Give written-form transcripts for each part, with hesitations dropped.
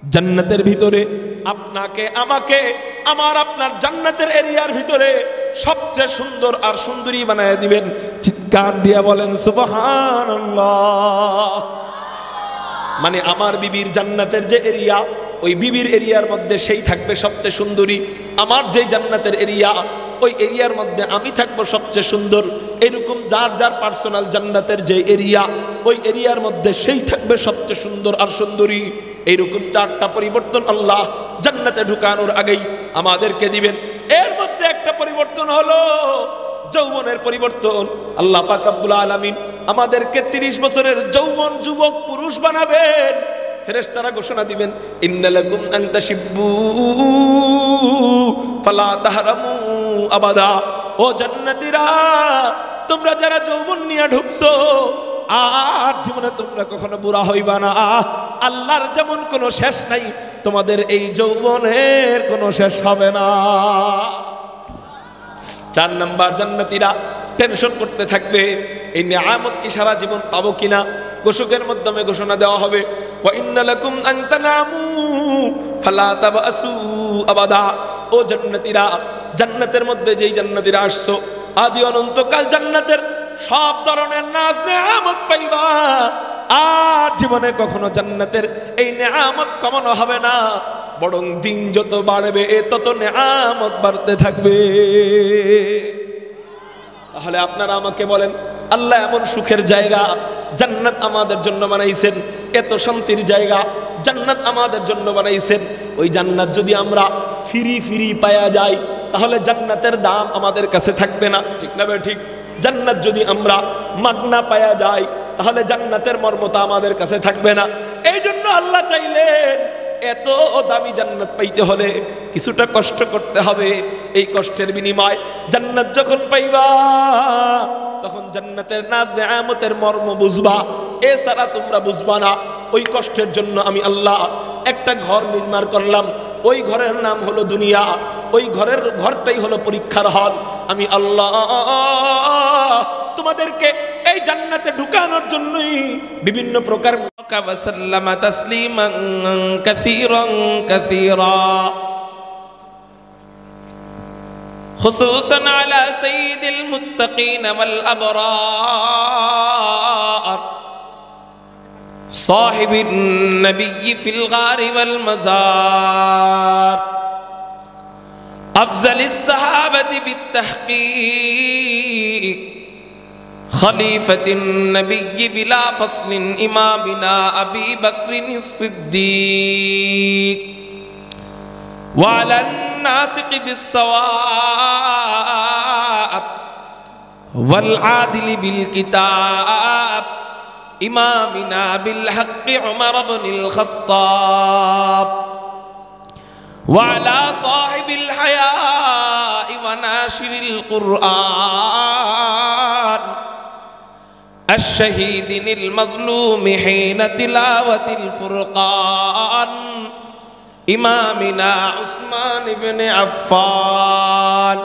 জান্নাতের ভিতরে আপনাকে আমাকে আমার আপনার জান্নাতের এরিয়ার ভিতরে সবচেয়ে সুন্দর আর সুন্দরী বানায় দিবেন। চিৎকার দিয়া বলেন সুবহানাল্লাহ। মানে আমার বিবির জান্নাতের যে এরিয়া, ওই বিবির এরিয়ার মধ্যে সেই থাকবে সবচেয়ে সুন্দরী। আমার যে জান্নাতের এরিয়া, ওই এরিয়ার মধ্যে আমি থাকবো সবচেয়ে সুন্দর। এরকম যার যার পার্সোনাল জান্নাতের যে এরিয়া, ওই এরিয়ার মধ্যে সেই থাকবে সবচেয়ে সুন্দর আর সুন্দরী। এইরকম চারটা পরিবর্তন আল্লাহ জান্নাতে ঢুকানোর আগেই আমাদেরকে দিবেন। এর মধ্যে একটা পরিবর্তন হলো যৌবনের পরিবর্তন। আল্লাহ পাক রব্বুল আলামিন আমাদেরকে 30 বছরের যৌবন যুবক পুরুষ বানাবেন। ফেরেশতারা ঘোষণা দিবেন, ইন্নালাকুম আন তাশিব্বু ফালা তাহরামু আবাদা। ও জান্নাতীরা, তোমরা যারা যৌবন নিয়ে ঢুকছো, আর জীবনে তোমরা কখনো বুড়া হইবা না। আল্লাহর যেমন কোনো শেষ নাই, তোমাদের এই যৌবনের কোনো শেষ হবে না। 4 নাম্বার, জান্নাতীরা টেনশন করতে থাকবে, এই নিয়ামত কি সারা জীবন পাবো কিনা। ঘোষকের মাধ্যমে ঘোষণা দেওয়া হবে, ওয়া ইন্নালাকুম আন তানামু ফালা তাবাসু আবাদা। ও জান্নাতীরা, জান্নাতের মধ্যে যেই জান্নাতীরা আসছো, আদি অনন্তকাল জান্নাতের সব ধরনের নাজ নিয়ামত পাইবা। আর জীবনে কখনো জান্নাতের এই নিয়ামত কমানো হবে না, বরং দিন যত বাড়বে তত নিয়ামত বাড়তে থাকবে। তাহলে আপনারা আমাকে বলেন, আল্লাহ এমন সুখের জায়গা জান্নাত আমাদের জন্য বানাইছেন, এত শান্তির জায়গা জান্নাত আমাদের জন্য বানাইছেন। ওই জান্নাত যদি আমরা ফিরি ফিরি পায়া যাই, তাহলে জান্নাতের দাম আমাদের কাছে থাকবে না, ঠিক না ভাই? ঠিক। জান্নাত যদি আমরা মাগনা পায়া যাই, তাহলে জান্নাতের মর্মতা আমাদের কাছে থাকবে না। এই জন্য আল্লাহ চাইলেন, এত দামি জান্নাত পাইতে হলে কিছুটা কষ্ট করতে হবে। এই কষ্টের বিনিময় জান্নাত যখন পাইবা, তখন জান্নাতের নাজ নিয়ামতের মর্ম বুঝবা। এছাড়া তোমরা বুঝবা না। ওই কষ্টের জন্য আমি আল্লাহ একটা ঘর নির্মাণ করলাম, ওই ঘরের নাম হলো দুনিয়া। ওই ঘরটাই হলো পরীক্ষার হল। আমি আল্লাহ তোমাদেরকে এই জান্নাতে ঢুকানোর জন্যই বিভিন্ন প্রকার ওয়াসাল্লামা তাসলিমান কাসীরান কাসীরা, খুসুসান আলা সাইয়্যিদিল মুত্তাকিন ওয়াল আবরার, সাহিবিন নবী ফিল গারি ওয়াল মাজার, আফজালিস সাহাবাতি বিত্তাহকীক, খলিফাতিন নবী বিলা ফাসলিন ইমামিনা আবী বকরিনিস সিদ্দীক, ওয়া আলান নাতিকি বিস সাওয়াব ওয়াল আদিলি বিল কিতাব ইমামিনা বিল হক উমর ইবনুল খাত্তাব, ওয়া আলা সাহিবিল হায়া ওয়া নাশিরিল কুরআন الشهيد المظلوم حين تلاوة الفرقان إمامنا عثمان بن عفان،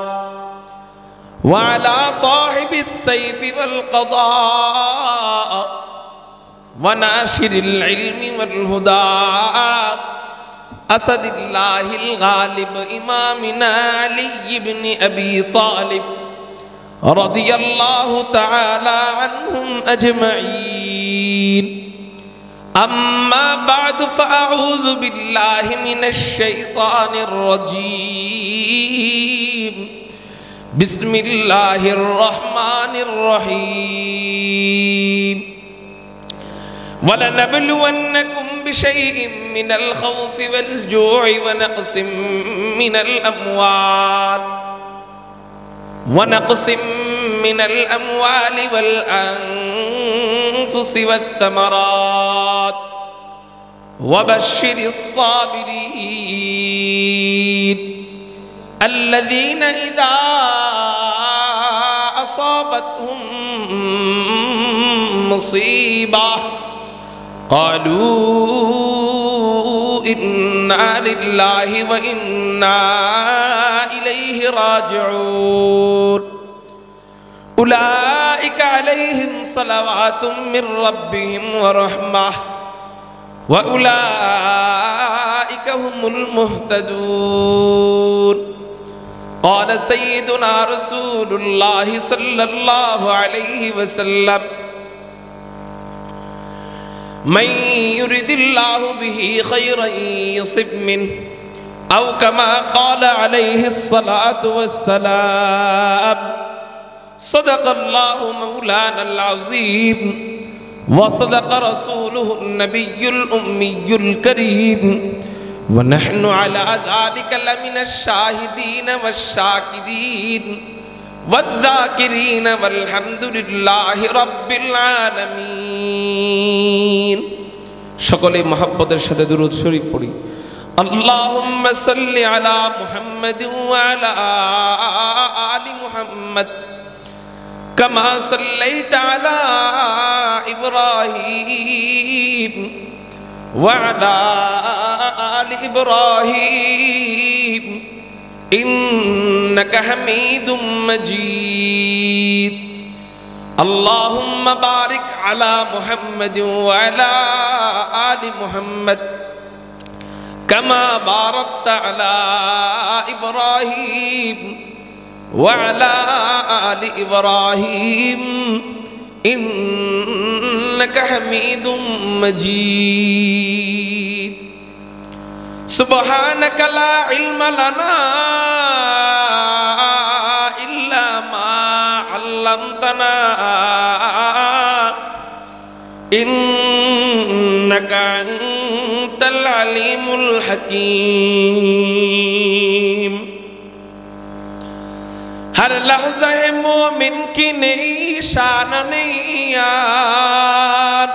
وعلى صاحب السيف والقضاء وناشر العلم والهدى أسد الله الغالب إمامنا علي بن أبي طالب رضي الله تعالى عنهم أجمعين. أما بعد فأعوذ بالله من الشيطان الرجيم. بسم الله الرحمن الرحيم. ولنبلونكم بشيء من الخوف والجوع ونقص من الأموال والأنفس والثمرات وبشر الصابرين الذين إذا أصابتهم مصيبة قالوا إنا لله وإنا إليه راجعون. أولئك عليهم صلوات من ربهم ورحمة وأولئك هم المهتدون. قال سيدنا رسول الله صلى الله عليه وسلم من يرد الله به خيرا يصب منه أو كما قال عليه الصلاة والسلام. صدق الله مولانا العظيم وصدق رسوله النبي الأمي الكريم ونحن على ذلك لمن الشاهدين والشاكرين والذاكرين والحمد لله رب العالمين. সকলে মহব্বতের সাথে দুরূদ শরীফ পড়ি। اللهم صل على محمد وعلى آل محمد كما صليت على إبراهيم وعلى آل إبراهيم إنك حميد مجيد. اللهم بارك على محمد وعلى آل محمد كما باركت على إبراهيم وعلى آل إبراهيم إنك حميد مجيد. سبحانك لا علم لنا إلا ما علمتنا إنك أنت العليم الحكيم. हर लहज़ा है मोमिन की नई शान नहीं यार,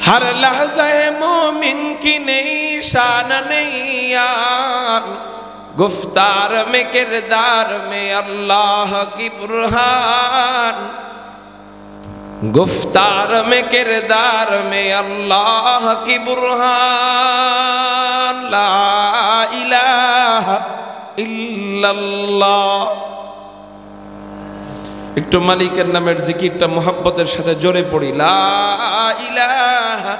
हर लहज़ा है मोमिन की नई शान नहीं यार, गुफ्तार में किरदार में अल्लाह की बुरहान, गुफ्तार में किरदार में अल्लाह की बुरहान। ला इलाहा ইল্লাল্লাহ। একটু মালিকের নামের জিকিরটা মোহাব্বতের সাথে জোরে পড়ি। লা ইলাহা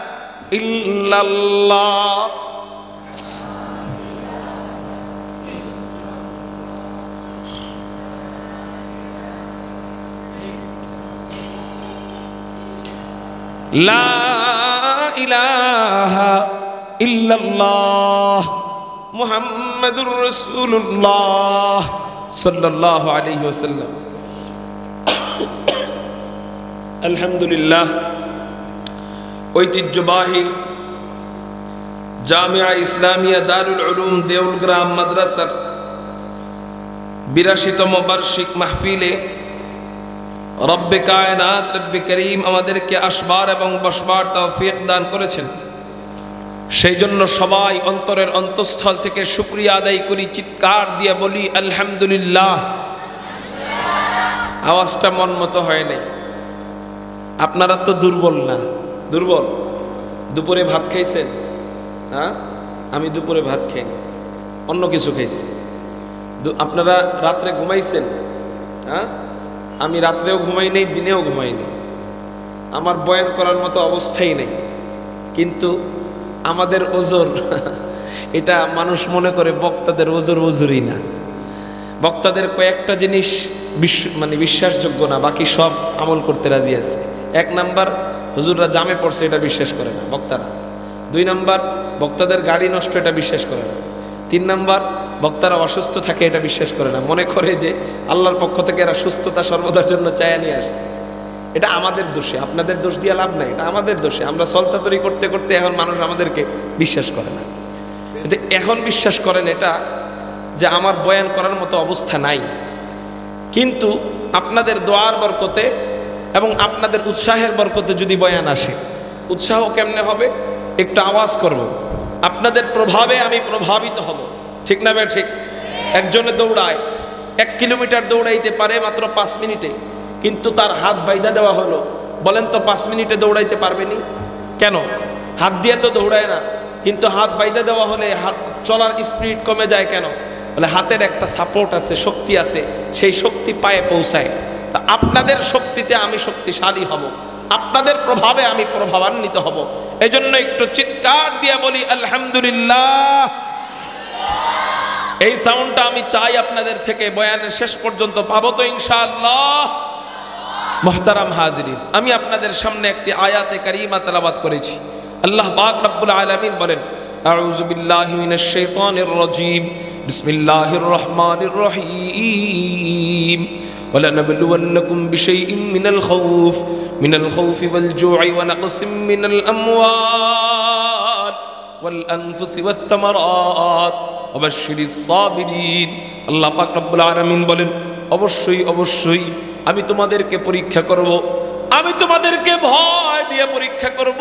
ইল্লাল্লাহ। লা ইলাহা ইল্লাল্লাহ মুহাম্মাদুর রাসূলুল্লাহ সাল্লাল্লাহু আলাইহি ওয়াসাল্লাম। আলহামদুলিল্লাহ, ঐতিহ্যবাহী জামিয়া ইসলামিয়া দারুল উলুম দেউলগ্রাম মাদ্রাসার ৮২তম বার্ষিক মাহফিলে রব্বে কায়নাত রব্বে করিম আমাদেরকে আসবার এবং বসবার তৌফিক দান করেছেন। সেই জন্য সবাই অন্তরের অন্তঃস্থল থেকে শুকরিয়া আদায় করি, চিৎকার দিয়ে বলি আলহামদুলিল্লাহ। আওয়াজটা মন মতো হয় নাই। আপনারা তো দুর্বল না? দুর্বল? দুপুরে ভাত খাইছেন? হ্যাঁ, আমি দুপুরে ভাত খাইনি, অন্য কিছু খাইছি। আপনারা রাত্রে ঘুমাইছেন? হ্যাঁ, আমি রাত্রেও ঘুমাই নেই, দিনেও ঘুমাই নেই। আমার বয়ান করার মতো অবস্থাই নেই, কিন্তু আমাদের ওজর এটা মানুষ মনে করে বক্তাদের ওজর ওজরই না। বক্তাদের কয়েকটা জিনিস বিশ্বাসযোগ্য না, বাকি সব আমল করতে রাজি আছে। ১ নাম্বার, হুজুররা জামে পড়ছে এটা বিশ্বাস করে না বক্তারা। ২ নাম্বার, বক্তাদের গাড়ি নষ্ট এটা বিশ্বাস করে না। ৩ নাম্বার, বক্তারা অসুস্থ থাকে এটা বিশ্বাস করে না, মনে করে যে আল্লাহর পক্ষ থেকে এরা সুস্থতা সর্বদার জন্য চায়া নিয়ে আসছে। এটা আমাদের দোষে, আপনাদের দোষ দিয়ে লাভ নাই, এটা আমাদের দোষে। আমরা চলচাতুরি করতে করতে এখন মানুষ আমাদেরকে বিশ্বাস করে না। এখন বিশ্বাস করেন এটা যে আমার বয়ান করার মতো অবস্থা নাই, কিন্তু আপনাদের দোয়ার বরকতে এবং আপনাদের উৎসাহের বরকতে যদি বয়ান আসে, উৎসাহ কেমনে হবে? একটু আওয়াজ করব, আপনাদের প্রভাবে আমি প্রভাবিত হব, ঠিক না ভাই? ঠিক। একজনে দৌড়ায়, 1 কিলোমিটার দৌড়াইতে পারে মাত্র 5 মিনিটে, কিন্তু তার হাত বাইধা দেওয়া হলো। বলেন তো 5 মিনিটে দৌড়াইতে পারবেনি কেন? হাত দিয়ে তো দৌড়ায় না, কিন্তু হাত বাইধা দেওয়া হলে হাত চলার স্পিড কমে যায় কেন? বলে হাতের একটা সাপোর্ট আছে, শক্তি আছে, সেই শক্তি পায়ে পৌঁছায়। তা আপনাদের শক্তিতে আমি শক্তিশালী হব, আপনাদের প্রভাবে আমি প্রভাবান্বিত হব। এজন্য একটু চিৎকার দিয়ে বলি আলহামদুলিল্লাহ। এই সাউন্ডটা আমি চাই আপনাদের থেকে বয়ানের শেষ পর্যন্ত পাবো তো ইনশাআল্লাহ। মুহতারাম হাজিরিন, আমি আপনাদের সামনে একটি আয়াতে কারিমা তেলাওয়াত করেছি। আল্লাহ পাক রব্বুল আলামিন বলেন, আউযু বিল্লাহি মিনাশ শাইতানির রাজীম, বিসমিল্লাহির রহমানির রহিম, ওয়ালানাবলুওয়ান্নাকুম বিশাইইন মিনাল খাউফি ওয়াল জু'i ওয়া নাকসিম মিনাল আমওয়াল ওয়াল আনফুসি ওয়াত থামারাত ওয়া বাশশিরিস সাবিরিন। আল্লাহ পাক রব্বুল আলামিন বলেন, অবশ্যই অবশ্যই আমি তোমাদেরকে পরীক্ষা করব, আমি তোমাদেরকে ভয় দিয়ে পরীক্ষা করব।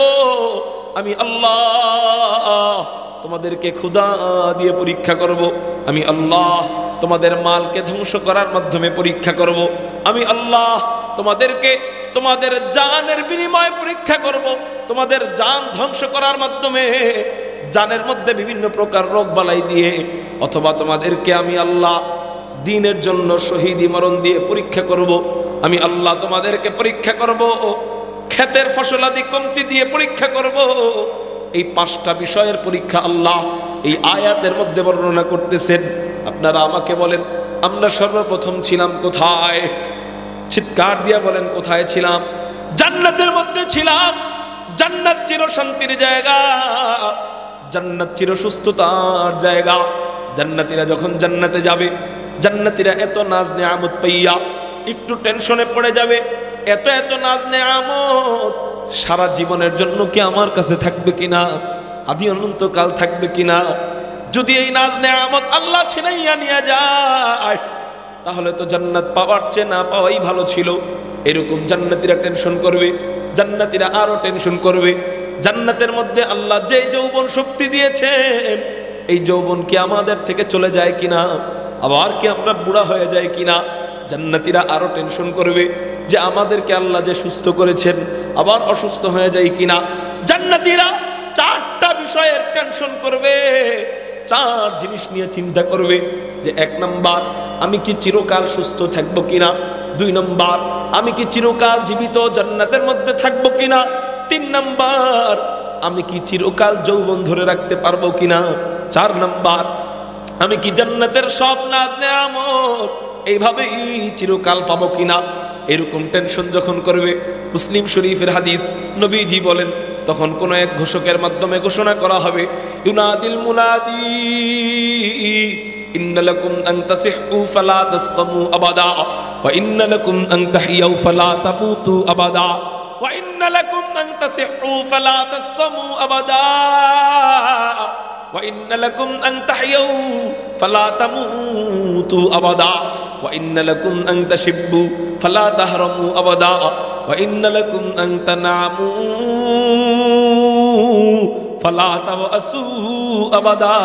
আমি আল্লাহ তোমাদেরকে ক্ষুধা দিয়ে পরীক্ষা করব। আমি আল্লাহ তোমাদের মালকে ধ্বংস করার মাধ্যমে পরীক্ষা করব। আমি আল্লাহ তোমাদেরকে তোমাদের জানের বিনিময়ে পরীক্ষা করব। তোমাদের জান ধ্বংস করার মাধ্যমে, জানের মধ্যে বিভিন্ন প্রকার রোগ বালাই দিয়ে, অথবা তোমাদেরকে আমি আল্লাহ দ্বীনের জন্য শহীদি মরণ দিয়ে পরীক্ষা করব। আমি আল্লাহ তোমাদেরকে পরীক্ষা করব, ক্ষেতের ফসলাদি কমতি দিয়ে পরীক্ষা করব। এই 5টা বিষয়ের পরীক্ষা আল্লাহ এই আয়াতের মধ্যে বর্ণনা করতেছেন। আপনারা আমাকে বলেন, আমরা সর্বপ্রথম ছিলাম কোথায়? চিৎকার দিয়ে বলেন, কোথায় ছিলাম? জান্নাতের মধ্যে ছিলাম। জান্নাত চির শান্তির জায়গা, জান্নাত চির সুস্থতার জায়গা। জান্নাতীরা যখন জান্নাতে যাবে, জান্নাতীরা এত নাজ নেয়ামত পাইয়া একটু টেনশনে পড়ে যাবে। এত এত নাজ নেয়ামত সারা জীবনের জন্য কি আমার কাছে থাকবে কিনা, আদি অনন্তকাল থাকবে কিনা? যদি এই নাজ নেয়ামত আল্লাহ ছিনাইয়া নিয়ে যায়, তাহলে তো জান্নাত পাওয়ার চেয়ে না পাওয়াই ভালো ছিল। এরকম জান্নাতীরা টেনশন করবে, জান্নাতীরা আরো টেনশন করবে। জান্নাতের মধ্যে আল্লাহ যে যৌবন শক্তি দিয়েছেন, এই যৌবন কি আমাদের থেকে চলে যায় কিনা, আবার কি আমরা বুড়া হয়ে যায় কিনা? জান্নাতীরা আরো টেনশন করবে যে আমাদেরকে আল্লাহ যে সুস্থ করেছেন, আবার অসুস্থ হয়ে যায় কিনা। জান্নাতীরা 4টা বিষয়ের টেনশন করবে, 4 জিনিস নিয়ে চিন্তা করবে যে 1 নাম্বার, আমি কি চিরকাল সুস্থ থাকবো কিনা? 2 নাম্বার, আমি কি চিরকাল জীবিত জান্নাতের মধ্যে থাকবো কিনা? 3 নাম্বার, আমি কি চিরকাল যৌবন ধরে রাখতে পারবো কিনা? 4 নাম্বার, আমি কি জান্নাতের সব নাজ নেয়ামত এইভাবেই চিরকাল পাবো কিনা? এরকম টেনশন যখন করবে, মুসলিম শরীফের হাদিস, নবীজি বলেন, তখন কোন এক ঘোষকের মাধ্যমে ঘোষণা করা হবে, ইউনাদিল মুনাদি ইন্না লাকুম আন তাসিহু ফালা তাসকামু আবাদা ওয়া ইন্না লাকুম আন তাহিয়াউ ফালা তামুতু আবাদা ওয়া ইন্না লাকুম আন তাসিহু ফালা তাসকামু আবাদা ওয়া ইন্না লাকুম আন তাহিয়াউ ফালা তামুতু আবাদা ওয়া ইন্না লাকুম আন তাশিব্বু ফালা তাহরামু আবাদা ওয়া ইন্না লাকুম আন তানামু ফালা তাওয়াসু আবাদা।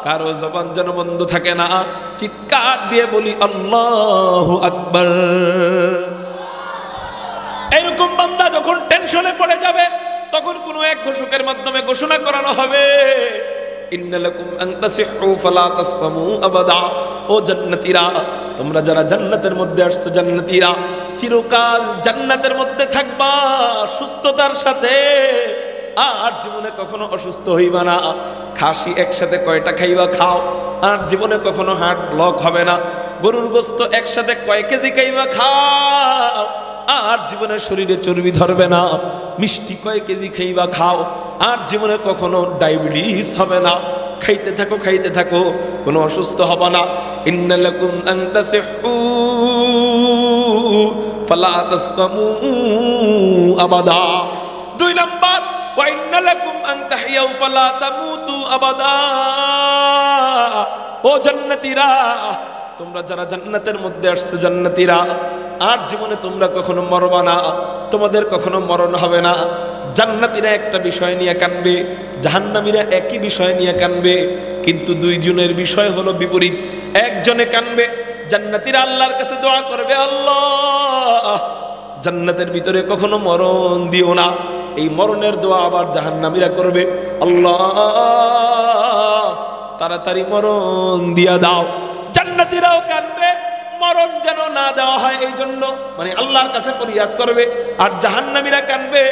কারো জবান যেন বন্ধ থাকে না। চিৎকার দিয়ে বলি আল্লাহু আকবার। এরকম বান্দা যখন টেনশনে পড়ে যাবে, তখন কোনো এক ঘোষকের মাধ্যমে ঘোষণা করানো হবে, ইন্না লাকুম আন তাসিহু ফালা তাসকামু আবাদা। ও জান্নাতীরা, তোমরা যারা জান্নাতের মধ্যে আসছো, জান্নাতীরা চিরকাল জান্নাতের মধ্যে থাকবা সুস্থতার সাথে, আর জীবনে কখনো অসুস্থ হইবা না। খাসি একসাথে কয়টা খাইবা খাও, আর জীবনে কখনো হার্ট ব্লক হবে না। গরুর গোস্ত একসাথে কয় কেজি খাইবা খাও, আর জীবনে শরীরে চর্বি ধরবে না। মিষ্টি কয় কেজি খাইবা খাও, আর জীবনে কখনো ডায়াবেটিস হবে না। খাইতে থাকো খাইতে থাকো, কোনো অসুস্থ হবে না। ইন্না লাকুম আন তাসিহু ফালা তাসকামু আবাদা। 2 নাম্বার, ওয়া ইন্না লাকুম আন তাহিয়াউ ফালা তামুতু আবাদা। ও জান্নাতীরা, তোমরা যারা জান্নাতের মধ্যে আসছো, জান্নাতীরা, আর জীবনে তোমরা কখনো মরবা না, তোমাদের কখনো মরণ হবে না। জান্নাতীরা একটা বিষয় নিয়ে কানবে, জাহান্নামীরা একই বিষয় নিয়ে কানবে, কিন্তু 2 জনের বিষয় হলো বিপরীত। একজনে কানবে, জান্নাতীরা আল্লাহর কাছে দোয়া করবে, আল্লাহ জান্নাতের ভিতরে কখনো মরণ দিও না। এই মরণের দোয়া আবার জাহান্নামীরা করবে, আল্লাহ তাড়াতাড়ি মরণ দিয়া দাও। জান্নাতীরাও কানবে, মরণ যেন না দেওয়া হয় এই জন্য, মানে আল্লাহর কাছে ফরিয়াদ করবে। আর জাহান্নামী জাহান্নামীরা কানবে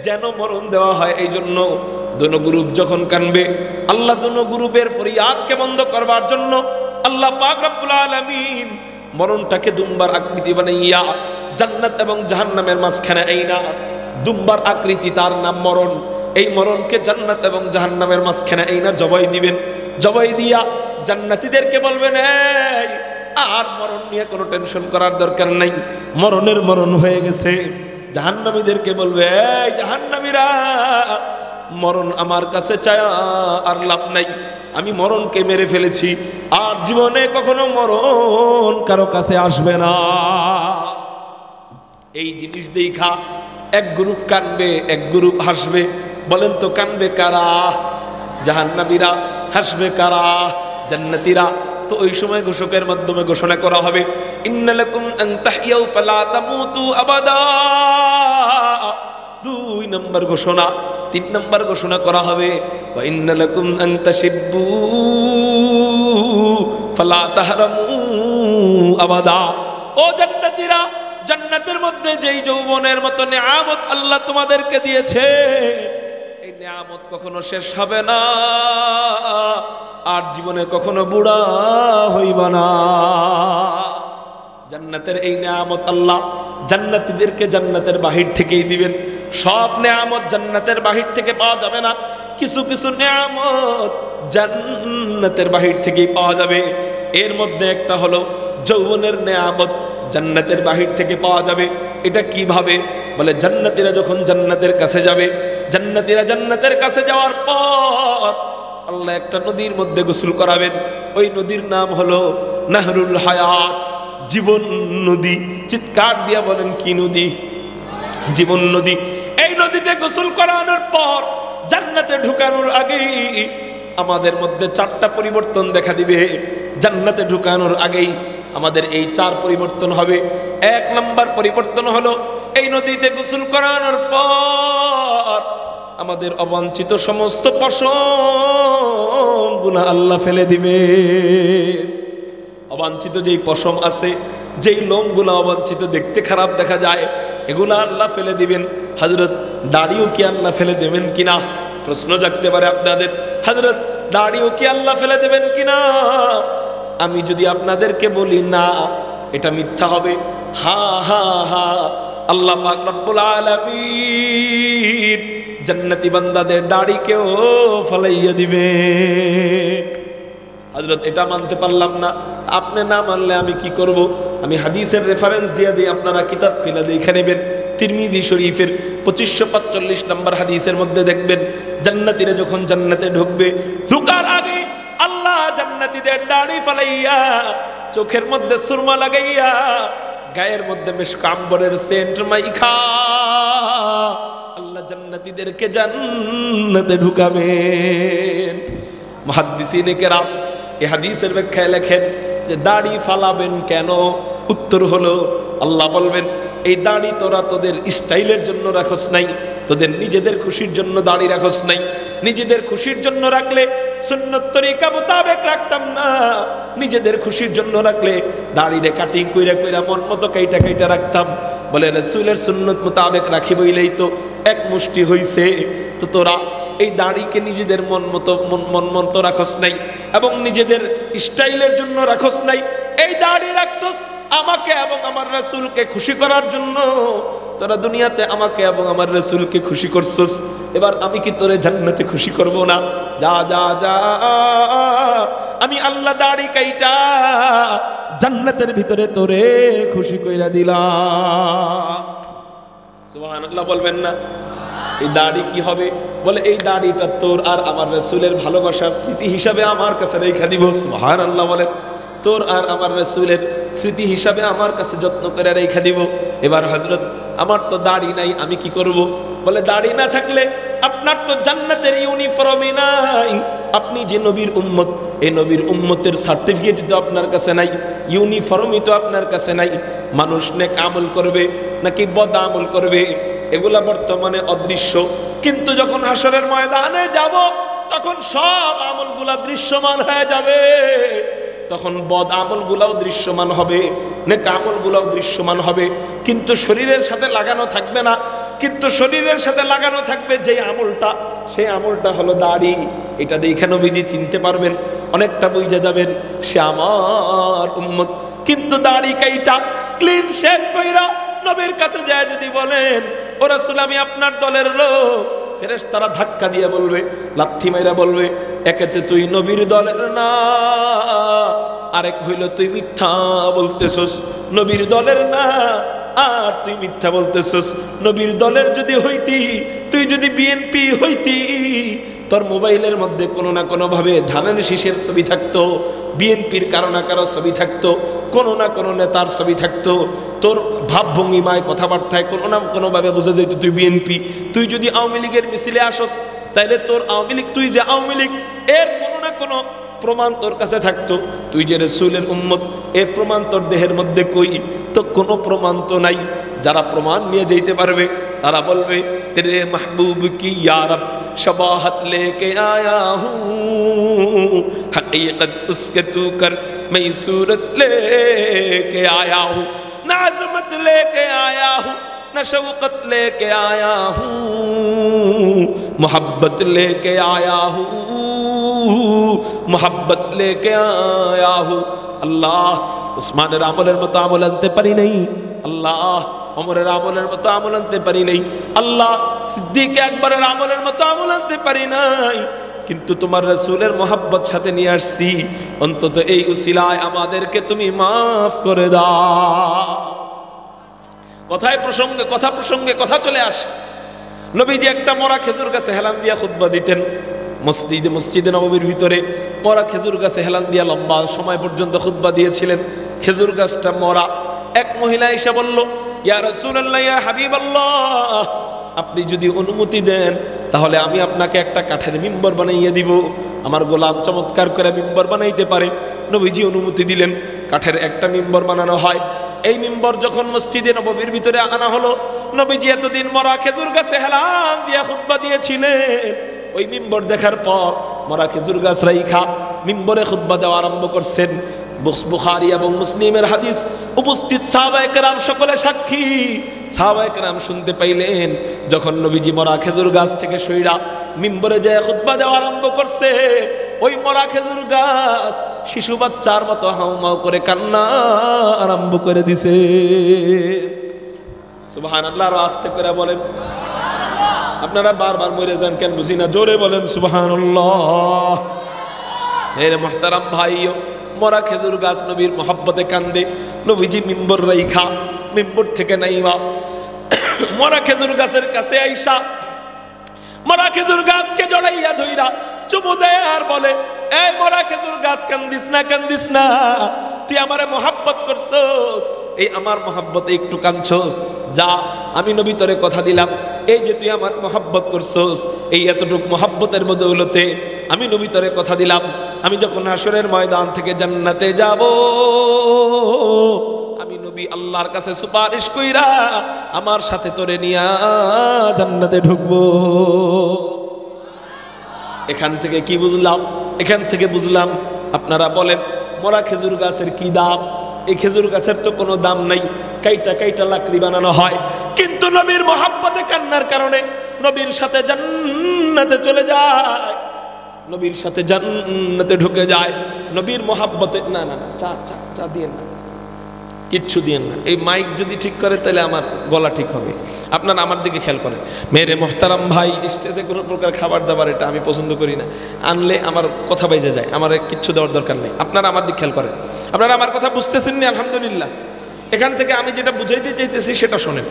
যেন মরণ দেওয়া হয়। এই জন্য দোনো গ্রুপ যখন কানবে, আল্লাহ দোনো গ্রুপের ফরিয়াদকে বন্ধ করবার জন্য আল্লাহ পাক রব্বুল আলামিন মরণটাকে দুম্বার আকৃতি বানাইয়া জান্নাত এবং জাহান্নামের মাঝখানে আইনা, দুম্বার আকৃতি তার নাম মরণ, এই মরণকে জান্নাত এবং জাহান্নামের মাঝখানে আইনা জবাই দিবেন। জবাই দিয়া জান্নাতীদেরকে বলবেন, এই আর মরণ নিয়ে কোনো টেনশন করার দরকার নাই, মরণের মরণ হয়ে গেছে। জাহান্নামীদেরকে বলবে, এই জাহান্নামীরা, মরণ আমার কাছে চায় আর লাভ নাই, আমি মরণকে মেরে ফেলেছি, আর জীবনে কখনো মরণ কারো কাছে আসবে না। এই জিনিস দেখা এক গ্রুপ কানবে, এক গ্রুপ হাসবে। বলেন তো কানবে কারা? জাহান্নামীরা। হাসবে কারা? জান্নাতীরা। তো ওই সময় ঘোষকের মাধ্যমে ঘোষণা করা হবে, ইন্নালাকুম আন তাহইয়াউ ফালা তামুতু আবাদা। 2 নম্বর ঘোষণা। 3 নম্বর ঘোষণা করা হবে, ওয়া ইন্নালাকুম আন তাশিব্বু ফালা তাহরামু আবাদা। ও জান্নাতীরা, জান্নাতের মধ্যে যেই যৌবনের মতো নিয়ামত আল্লাহ তোমাদেরকে দিয়েছে, এই নিয়ামত কখনো শেষ হবে না, আর জীবনে কখনো বুড়া হইবা না। জান্নাতের এই নিয়ামত আল্লাহ জান্নাতীদেরকে জান্নাতের বাহির থেকেই দিবেন। সব নিয়ামত জান্নাতের বাহির থেকে পাওয়া যাবে না, কিছু কিছু নিয়ামত জান্নাতের বাহির থেকেই পাওয়া যাবে। এর মধ্যে একটা হলো যৌবনের নিয়ামত, জান্নাতের বাহির থেকে পাওয়া যাবে। এটা কিভাবে? বলে জান্নাতীরা যখন জান্নাতের কাছে যাবে, জান্নাতীরা জান্নাতের কাছে যাওয়ার পর আল্লাহ একটা নদীর মধ্যে গোসল করাবেন। ওই নদীর নাম হলো নাহরুল হায়াত, জীবন নদী। চিৎকার দিয়া বলেন, কি নদী? জীবন নদী। এই নদীতে গোসল করানোর পর জান্নাতে ঢুকানোর আগেই আমাদের মধ্যে 4টা পরিবর্তন দেখা দিবে। জান্নাতে ঢুকানোর আগেই আমাদের এই 4 পরিবর্তন হবে। 1 নম্বর পরিবর্তন হলো, এই নদীতে গোসল করানোর পর আমাদের অবাঞ্ছিত সমস্ত পশম গুনাহ আল্লাহ ফেলে দিবে। অবাঞ্ছিত যেই পশম আছে, যেই লোমগুলো অবাঞ্ছিত দেখতে খারাপ দেখা যায়, এগুলো আল্লাহ ফেলে দিবেন। হযরত দাড়িও কি আল্লাহ ফেলে দেবেন কিনা? প্রশ্ন জাগতে পারে আপনাদের, হযরত দাড়িও কি আল্লাহ ফেলে দেবেন কিনা? আমি যদি আপনাদেরকে বলি না, এটা মিথ্যা হবে। হা হা হা, আল্লাহ পাক রব্বুল আলামিন জান্নাতি বান্দাদের দাড়িকেও ফলাইয়া দিবেন। হযরত এটা মানতে পারলাম না, আপনি না মানলে আমি কি করব? আমি হাদিসের রেফারেন্স দিয়ে দিই, আপনারা কিতাব খুলে দেখে নেবেন। তিরমিজি শরীফের 2545 নম্বর হাদিসের মধ্যে দেখবেন, জান্নাতীরা যখন জান্নাতে ঢুকবে, ঢুকার আগে আল্লাহ জান্নাতীদের দাড়ি ফালাইয়া, চোখের মধ্যে সুরমা লাগাইয়া, গায়ের মধ্যে মিশক আম্বরের সেন্ট মাইখা আল্লাহ জান্নাতীদেরকে জান্নাতে ঢুকাবেন। মুহাদ্দিসিনে কেরাম এই হাদিসের ব্যাখ্যায় লেখেন যে দাড়ি ফালাবেন কেন? উত্তর হলো, আল্লাহ বলবেন, এই দাড়ি তোরা তোদের স্টাইলের জন্য রাখস নাই, তোদের নিজেদের খুশির জন্য দাড়ি রাখস নাই। নিজেদের খুশির জন্য রাখলে সুন্নত তরিকা মোতাবেক রাখতাম না, নিজেদের খুশির জন্য রাখলে দাড়িরে কাটিং কইরা কইরা মন মতো কাইটা কাইটা রাখতাম। বলে রাসূলের সুন্নত মোতাবেক রাখি বইলেই তো এক মুষ্টি হইছে। তো তোরা এই দাড়িকে নিজেদের মন মতো রাখস নাই এবং নিজেদের স্টাইলের জন্য রাখস নাই। এই দাড়ি রাখছস আমাকে এবং আমার রাসূলকে খুশি করার জন্য। তোরা দুনিয়াতে আমাকে এবং আমার রাসূলকে খুশি করছস, এবার আমি কি তোরে জান্নাতে খুশি করব না? যা যা যা, আমি আল্লাহ দাড়ি কাইটা জান্নাতের ভিতরে তোরে খুশি কইরা দিলাম। সুবহানাল্লাহ বলবেন না? এই দাড়ি কি হবে? বলে এই দাড়িটা তোর আর আমার রাসূলের ভালোবাসার স্মৃতি হিসাবে আমার কাছে রেখে দিব। সুবহানাল্লাহ বলেন। তোর আর আমার রাসূলের স্মৃতি হিসাবে আমার কাছে যত্ন করে রেখে দিব। এবার হযরত আমার তো দাড়ি নাই, আমি কি করব? বলে দাড়ি না থাকলে আপনার তো জান্নাতের ইউনিফর্মই নাই। আপনি যে নবীর উম্মত, এই নবীর উম্মতের সার্টিফিকেট তো আপনার কাছে নাই, ইউনিফর্মই তো আপনার কাছে নাই। মানুষ নেক আমল করবে নাকি বদ আমল করবে, এগুলা বর্তমানে অদৃশ্য, কিন্তু যখন হাসরের ময়দানে যাব তখন সব আমলগুলা দৃশ্যমান হয়ে যাবে। তখন বদ আমলগুলাও দৃশ্যমান হবে, নেক আমলগুলাও দৃশ্যমান হবে, কিন্তু শরীরের সাথে লাগানো থাকবে না। কিন্তু শরীরের সাথে লাগানো থাকবে যে আমলটা, সেই আমলটা হলো দাড়ি। এটা দেখে নবীজি চিনতে পারবেন, অনেকটা বুঝে যাবেন সে আমার উম্মত। কিন্তু দাড়ি কাইটা ক্লিন শেভ কইরা নবীর কাছে যায় যদি বলেন, ও রাসূল আমি আপনার দলের লোক, ফেরেশতারা ধাক্কা দিয়ে বলবে, লাথি মাইরা বলবে, একেতে তুই নবীর দলের না, আরেক হইল তুই মিথ্যা বলতেছস, নবীর দলের না আর তুই মিথ্যা বলতেছস। নবীর দলের যদি হইতি, তুই যদি বিএনপি হইতি, তোর মোবাইলের মধ্যে কোনো না কোনো ভাবে ধানের শীষের ছবি থাকতো, বিএনপির কারো না কারো ছবি থাকতো, কোনো না কোনো নেতার ছবি থাকতো, তোর ভাবভঙ্গিমায় কথাবার্তায় কোনো না কোনোভাবে বোঝা যেত তুই বিএনপি। তুই যদি আওয়ামী লীগের মিছিলে আসস, তাইলে তোর আওয়ামী লীগ, তুই যে আওয়ামী লীগ এর কোনো না কোনো প্রমাণ তোর কাছে থাকতো। তুই যে রাসূলের উম্মত এর প্রমাণ তোর দেহের মধ্যে কই? তো কোনো প্রমাণ তো নাই। যারা প্রমাণ নিয়ে যেতে পারবে তারা বলবে, তেরে মাহবুব কি ইয়া রব शबाहत लेके आया हूँ, हकीकत उसके तू कर मैं सूरत लेके आया हूँ, न अज़मत लेके आया हूँ न शौकत लेके आया हूँ, मोहब्बत लेके आया हूँ, मोहब्बत लेके आया हूँ। अल्लाह उस्मानेर আমলের মতো আমল আনতে পারি নাই, আল্লাহ ওমরের আমলের মতো আমল আনতে পারি নাই, আল্লাহ সিদ্দিক আকবরের আমলের মতো আমল আনতে পারি নাই, কিন্তু তোমার রাসূলের মোহাব্বত সাথে নিয়ে আসছি, অন্তত এই উসিলায় আমাদেরকে তুমি মাফ করে দাও। কথায় প্রসঙ্গে কথা চলে আসে। নবীজি একটা মরা খেজুর গাছে হেলান দিয়া খুতবা দিতেন। মসজিদে নববীর ভিতরে মরা খেজুর গাছে হেলান দিয়া লম্বা সময় পর্যন্ত খুতবা দিয়েছিলেন। খেজুর গাছটা মরা। এক মহিলা এসে বলল, ইয়া রাসূলুল্লাহ, ইয়া হাবিবাল্লাহ, আপনি যদি অনুমতি দেন তাহলে আমি আপনাকে একটা কাঠের মিম্বর বানাইয়ে দিব। আমার গোলাম চমৎকার করে মিম্বর বানাইতে পারে। নবীজি অনুমতি দিলেন, কাঠের একটা মিম্বর বানানো হয়। এই মিম্বর যখন মসজিদে নববীর ভিতরে আনা হলো, নবীজি এতদিন মরা খেজুর গাছে হেলান দিয়া খুতবা দিয়েছিলেন। ওই মিম্বর দেখার পর মরা খেজুর গাছ রাইখা মিম্বরে খুতবা দেওয়া আরম্ভ করছেন। বুখারী এবং মুসলিমের হাদিস, উপস্থিত সাহাবায়ে কেরাম সকলে সাক্ষী। সাহাবায়ে কেরাম শুনতে পাইলেন যখন নবীজি মরা খেজুর গাছ থেকে সইরা মিম্বরে যায় খুতবা দেওয়া আরম্ভ করছে, ওই মরা খেজুর গাছ শিশু বাচ্চার মতো হাউমাউ করে কান্না আরম্ভ করে দিছে। সুবহানাল্লাহ। আর আস্তে করে বলেন, আপনারা বারবার মরে যান কেন বুঝি না, জোরে বলেন সুবহানাল্লাহ। এর মুহতারাম ভাইও, মরা খেজুর গাছ নবীর মোহাব্বতে কান্দে। নবীজি মিম্বর রাইখা মিম্বর থেকে নাইমা মরা খেজুর গাছের কাছে আইসা মরা খেজুর গাছকে জড়াইয়া ধইরা চুমু দেয় আর বলে, এই মরা খেজুর গাছ, কান্দিস না, কান্দিস না, তুই আমারে মোহাব্বত করছস, এই আমার মোহাব্বতে একটু কাঁদছস, যা আমি নবী তোরে কথা দিলাম, এই যে তুই আমার মোহাব্বত করছস, এই এতটুক মোহাব্বতের বদৌলতে আমি নবী তোরে কথা দিলাম, আমি যখন হাসরের ময়দান থেকে জান্নাতে যাব, আমি নবী আল্লাহর কাছে সুপারিশ কইরা আমার সাথে তোরে নিয়া জান্নাতে ঢুকবো। এখান থেকে কি বুঝলাম? এখান থেকে বুঝলাম, আপনারা বলেন মরা খেজুর গাছের কি দাম? এই খেজুর গাছের তো কোনো দাম নাই, কাইটা কাইটা লাকড়ি বানানো হয়, কিন্তু নবীর মোহাব্বতে কান্নার কারণে নবীর সাথে জান্নাতে চলে যায়, নবীর সাথে জান্নাতে ঢুকে যায়, নবীর মোহাব্বতে। না না না, চা চা চা দিয়েন না, কিচ্ছু দিয়েন না। এই মাইক যদি ঠিক করে তাহলে আমার গলা ঠিক হবে। আপনারা আমার দিকে খেয়াল করেন। মেরে মোহতারাম ভাই, স্টেজে কোনো প্রকার খাবার দাবার এটা আমি পছন্দ করি না, আনলে আমার কথা বেজে যায়, আমার কিচ্ছু দেওয়ার দরকার নেই। আপনারা আমার দিকে খেয়াল করেন। আপনারা আমার কথা বুঝতেছেন না? আলহামদুলিল্লাহ। এখান থেকে আমি যেটা বুঝাইতে চাইতেছি সেটা শোনেন।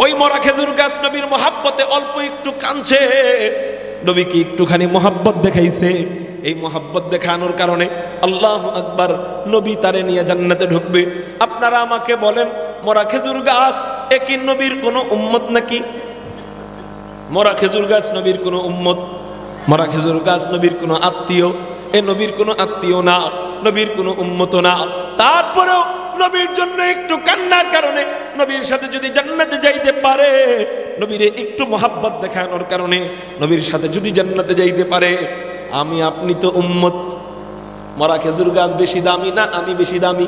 ওই মরা খেজুর গাছ নবীর মোহাব্বতে অল্প একটু কাঁদছে, নবীকে একটুখানি মোহাব্বত দেখাইছে। এই মোহাব্বত দেখানোর কারণে আল্লাহু আকবার, নবী তারে নিয়ে জান্নাতে ঢুকবে। আপনারা আমাকে বলেন, মরা খেজুর গাছ একই নবীর কোনো উম্মত নাকি? মরা খেজুর গাছ নবীর কোনো উম্মত? মরা খেজুর গাছ নবীর কোনো আত্মীয়? এ নবীর কোনো আত্মীয় না, নবীর কোনো উম্মত না। তারপরেও নবীর জন্য একটু কান্নার কারণে নবীর সাথে যদি জান্নাতে যাইতে পারে, নবীর একটু মোহাব্বত দেখানোর কারণে নবীর সাথে যদি জান্নাতে যাইতে পারে, আমি আপনি তো উম্মত। মরা খেজুর গাছ বেশি দামি না আমি বেশি দামি?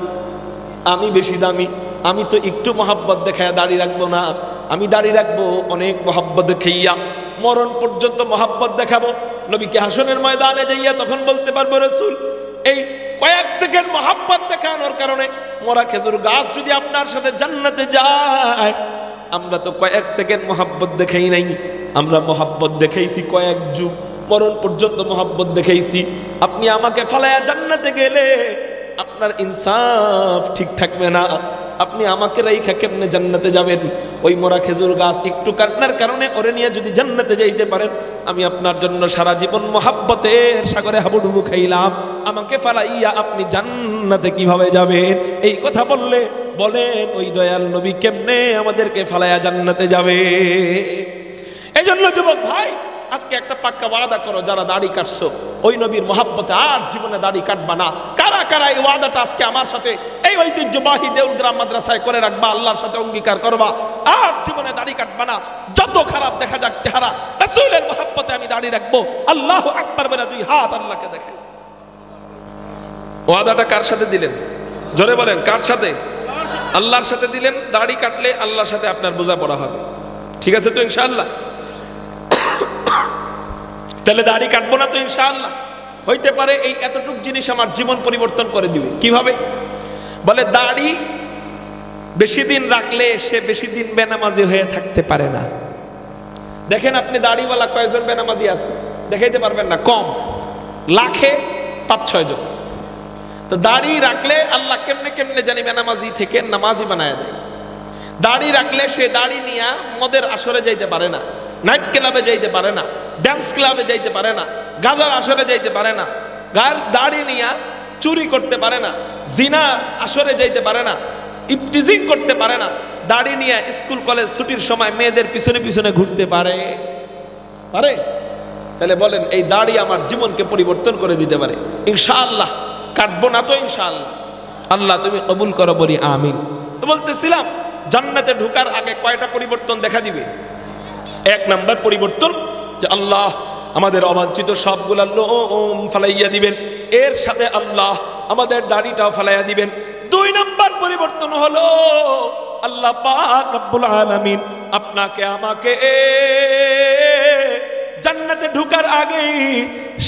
আমি বেশি দামি। আমি তো একটু মোহাব্বত দেখায় দাঁড়িয়ে রাখবো না, আমি দাড়ি রাখবো অনেক মহাব্বত দেখাইয়া, মরণ পর্যন্ত মহাব্বত দেখাবো। নবীকে হাসরের ময়দানে যাইয়া তখন বলতে পারবো, রাসূল এই কয়েক সেকেন্ড মহাব্বত দেখানোর কারণে মরা খেজুর গাছ যদি আপনার সাথে জান্নাতে যায়, আমরা তো কয়েক সেকেন্ড মহাব্বত দেখাই নাই, আমরা মহাব্বত দেখাইছি কয়েক যুগ, মরণ পর্যন্ত মহাব্বত দেখাইছি। আপনি আমাকে ফালায়া জান্নাতে গেলে আপনার ইনসাফ ঠিক থাকবে না, আপনি আমাকে রাইখা কেমনে জান্নাতে যাবেন? ওই মরা খেজুর গাছ একটু কান্নার কারণে ওরে নিয়ে যদি জান্নাতে যাইতে পারেন, আমি আপনার জন্য সারা জীবন মহাব্বতের সাগরে হাবুডুবু খাইলাম, আমাকে ফালাইয়া আপনি জান্নাতে কিভাবে যাবেন? এই কথা বললে বলেন ওই দয়াল নবী কেমনে আমাদেরকে ফালাইয়া জান্নাতে যাবে? এই জন্য যুবক ভাই, আজকে একটা পাক্কা ওয়াদা করো, যারা দাড়ি কাটছো ওই নবীর মহাব্বতে আর জীবনে দাড়ি কাটবা না। কারা কারা এই ওয়াদাটা আজকে আমার সাথে এই ঐতিহ্যবাহী দেউলগ্রাম মাদ্রাসায় করে রাখবা, আল্লাহর সাথে অঙ্গীকার করবা আর জীবনে দাড়ি কাটবা না, যত খারাপ দেখা যাক চেহারা, রাসূলের মহাব্বতে আমি দাড়ি রাখবো। আল্লাহু আকবার বলে দুই হাত আল্লাহকে দেখে। ওয়াদাটা কার সাথে দিলেন? জোরে বলেন, কার সাথে? আল্লাহর সাথে দিলেন। দাড়ি কাটলে আল্লাহর সাথে আপনার বোঝাপড়া হবে, ঠিক আছে তো ইনশাআল্লাহ? তাহলে দাড়ি কাটবো না তো ইনশাআল্লাহ? হইতে পারে এই এতটুক জিনিস আমার জীবন পরিবর্তন করে দিবে। কিভাবে? বলে দাড়ি বেশি দিন রাখলে সে বেশি দিন বেনামাজি হয়ে থাকতে পারে না। দেখেন আপনি দাড়িওয়ালা কয়জন বেনামাজি আছে দেখাইতে পারবেন না, কম, লাখে 5-6 জন। তো দাড়ি রাখলে আল্লাহ কেমনে কেমনে জানি বেনামাজি থেকে নামাজি বানায় দেয়। দাড়ি রাখলে সে দাড়ি নিয়ে মদের আসরে যাইতে পারে না, নাইট ক্লাবে যাইতে পারে না, ডান্স ক্লাবে যাইতে পারে না, গাজার আসরে যাইতে পারে না, দাড়ি নিয়ে চুরি করতে পারে না, জিনা আসরে যাইতে পারে না, ইফটিজিং করতে পারে না, দাড়ি নিয়ে স্কুল কলেজ ছুটির সময় মেয়েদের পিছনে পিছনে ঘুরতে পারে? তাহলে বলেন এই দাড়ি আমার জীবনকে পরিবর্তন করে দিতে পারে? ইনশাআল্লাহ কাটবো না তো ইনশাআল্লাহ? আল্লাহ তুমি কবুল করো, বলি আমিন। তো বলতেছিলাম জান্নাতে ঢোকার আগে কয়টা পরিবর্তন দেখা দিবে? 1 নাম্বার পরিবর্তন যে আল্লাহ আমাদের অবাঞ্ছিত সবগুলা লোম ফালাইয়া দিবেন, এর সাথে আল্লাহ আমাদের দাড়িটাও ফালাইয়া দিবেন। 2 নাম্বার পরিবর্তন হলো আল্লাহ পাক রব্বুল আলামিন আপনাকে আমাকে জান্নাতে ঢোকার আগেই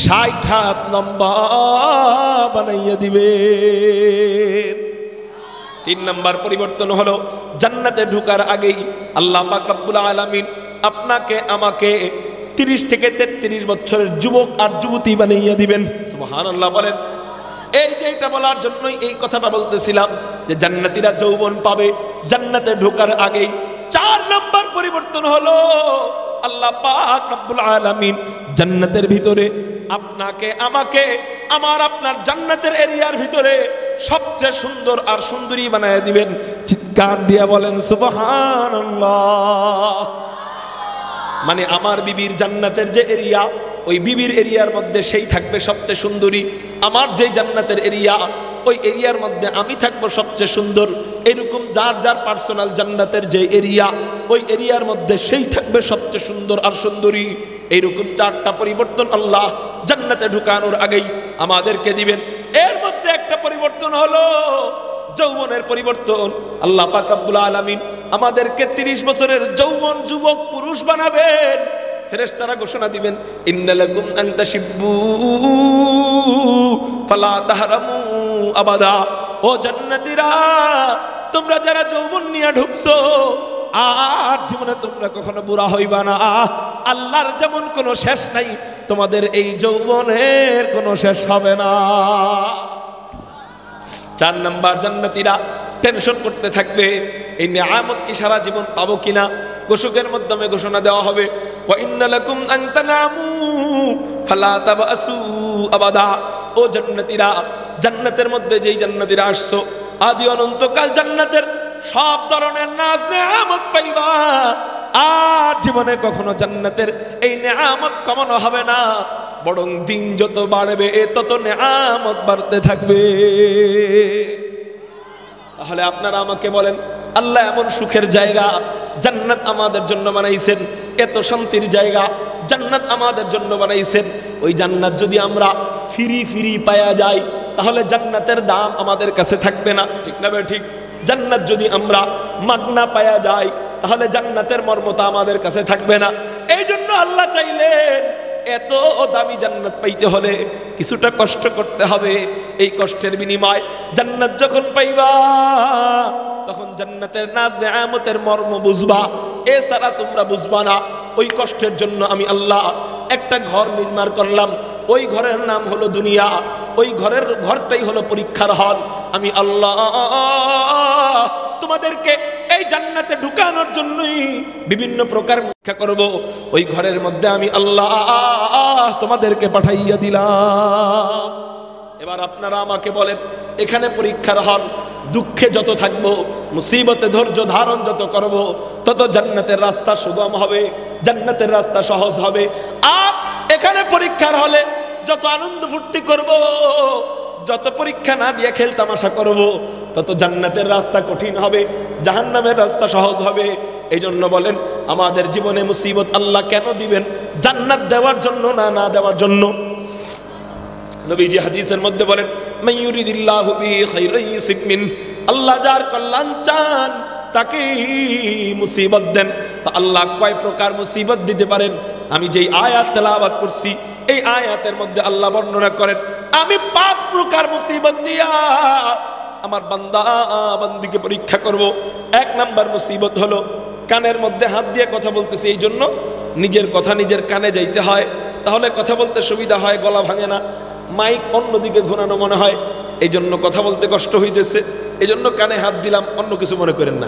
60 হাত লম্বা বানাইয়া দিবেন। 3 নাম্বার পরিবর্তন হলো জান্নাতে ঢোকার আগেই আল্লাহ পাক রব্বুল আলামিন আপনাকে আমাকে 30 থেকে 33 বছরের যুবক আর যুবতী বানাইয়া দিবেন। সুবহানাল্লাহ বলেন। এই যে এটা বলার জন্যই এই কথাটা বলতেছিলাম যে জান্নাতীরা যৌবন পাবে জান্নাতে ঢোকার আগেই। 4 নাম্বার পরিবর্তন হলো আল্লাহ পাক রব্বুল আলামিন জান্নাতের ভিতরে আপনাকে আমাকে আমার আপনার জান্নাতের এরিয়ার ভিতরে সবচেয়ে সুন্দর আর সুন্দরী বানায় দিবেন। চিৎকার দিয়ে বলেন সুবহানাল্লাহ। মানে আমার বিবির জান্নাতের যে এরিয়া, ওই বিবির এরিয়ার মধ্যে সেই থাকবে সবচেয়ে সুন্দরী। আমার যে জান্নাতের এরিয়া, ওই এরিয়ার মধ্যে আমি থাকবো সবচেয়ে সুন্দর। এরকম যার যার পার্সোনাল জান্নাতের যে এরিয়া, ওই এরিয়ার মধ্যে সেই থাকবে সবচেয়ে সুন্দর আর সুন্দরী। এইরকম 4টা পরিবর্তন আল্লাহ জান্নাতে ঢুকানোর আগেই আমাদেরকে দিবেন। এর মধ্যে একটা পরিবর্তন হলো যৌবনের পরিবর্তন। আল্লাহ পাক রব্বুল আলামিন আমাদেরকে 30 বছরের যৌবন যুবক পুরুষ বানাবেন। ফেরেশতারা ঘোষণা দিবেন ইন্নালাকুম আনতাশিব্বু ফালা তাহরামু আবাদা। ও জান্নাতীরা, তোমরা যারা যৌবন নিয়ে ঢুকছো আর জীবনে তোমরা কখনো বুড়া হইবা না। আল্লাহর যেমন কোনো শেষ নাই, তোমাদের এই যৌবনের কোনো শেষ হবে না। 4 নাম্বার, জান্নাতীরা টেনশন করতে থাকবে এই নিয়ামত কি সারা জীবন পাবো কিনা। ঘোষকের মাধ্যমে ঘোষণা দেওয়া হবে ওয়া ইন্নালাকুম আন তানামু ফালা তাবাসু আবাদা। ও জান্নাতীরা, জান্নাতের মধ্যে যেই জান্নাতীরা আসছো আদি অনন্তকাল জান্নাতের সব ধরনের নাজ নিয়ামত পাইবা। আর জীবনে কখনো জান্নাতের এই নিয়ামত কমানো হবে না, বরং দিন যত বাড়বে তত নিয়ামত বাড়তে থাকবে। তাহলে আপনারা আমাকে বলেন, আল্লাহ এমন সুখের জায়গা জান্নাত আমাদের জন্য বানাইছেন, এত শান্তির জায়গা জান্নাত আমাদের জন্য বানাইছেন। ওই জান্নাত যদি আমরা ফিরি ফিরি পায়া যাই, তাহলে জান্নাতের দাম আমাদের কাছে থাকবে না, ঠিক না ভাই? ঠিক। জান্নাত যদি আমরা মাগনা পায়া যাই তাহলে জান্নাতের মর্মতা আমাদের কাছে থাকবে না। এই জন্য আল্লাহ চাইলেন এত দামি জান্নাত পাইতে হলে কিছুটা কষ্ট করতে হবে। এই কষ্টের বিনিময় জান্নাত যখন পাইবা তখন জান্নাতের নাজ নেয়ামতের মর্ম বুঝবা, এছাড়া তোমরা বুঝবা না। ওই কষ্টের জন্য আমি আল্লাহ একটা ঘর নির্মাণ করলাম, ওই ঘরের নাম হলো দুনিয়া। ওই ঘরটাই হলো পরীক্ষার হল। আমি আল্লাহ তোমাদেরকে এই জান্নাতে ঢুকানোর জন্যই বিভিন্ন প্রকার পরীক্ষা করব। ওই ঘরের মধ্যে আমি আল্লাহ তোমাদেরকে পাঠাইয়া দিলাম। এবার আপনারা আমাকে বলেন, এখানে পরীক্ষার হল, দুঃখে যত থাকবো, মুসিবতে ধৈর্য ধারণ যত করব, তত জান্নাতের রাস্তা সুগম হবে, জান্নাতের রাস্তা সহজ হবে। আর এখানে পরীক্ষার হলে যত আনন্দ ফুর্তি করব, যত পরীক্ষা না দিয়ে খেল তামাশা করব, তত জান্নাতের রাস্তা কঠিন হবে, জাহান্নামের রাস্তা সহজ হবে। এই জন্য বলেন, আমাদের জীবনে মুসিবত আল্লাহ কেন দিবেন? জান্নাত দেওয়ার জন্য না, না দেওয়ার জন্য। নবীজি হাদিসের মধ্যে বলেন, মাইয়ুরিদিল্লাহু বিহি খাইরান ইউসিব মিন, আল্লাহ যার কল্যাণ চান তাকে মুসিবত দেন। তো আল্লাহ কয় প্রকার মুসিবত দিতে পারেন? আমি যেই আয়াত তেলাওয়াত করছি এই আয়াতের মধ্যে আল্লাহ বর্ণনা করেন, আমি 5 প্রকার মুসিবত দিয়া আমার বান্দা বান্দিকে পরীক্ষা করব। 1 নাম্বার মুসিবত হলো কানের মধ্যে হাত দিয়ে কথা বলতেছি, এই জন্য নিজের কথা নিজের কানে যাইতে হয়, তাহলে কথা বলতে সুবিধা হয়, গলা ভাঙে না। মাইক অন্যদিকে ঘোরানো মনে হয়, এই জন্য কথা বলতে কষ্ট হইতেছে, এই জন্য কানে হাত দিলাম, অন্য কিছু মনে করেন না।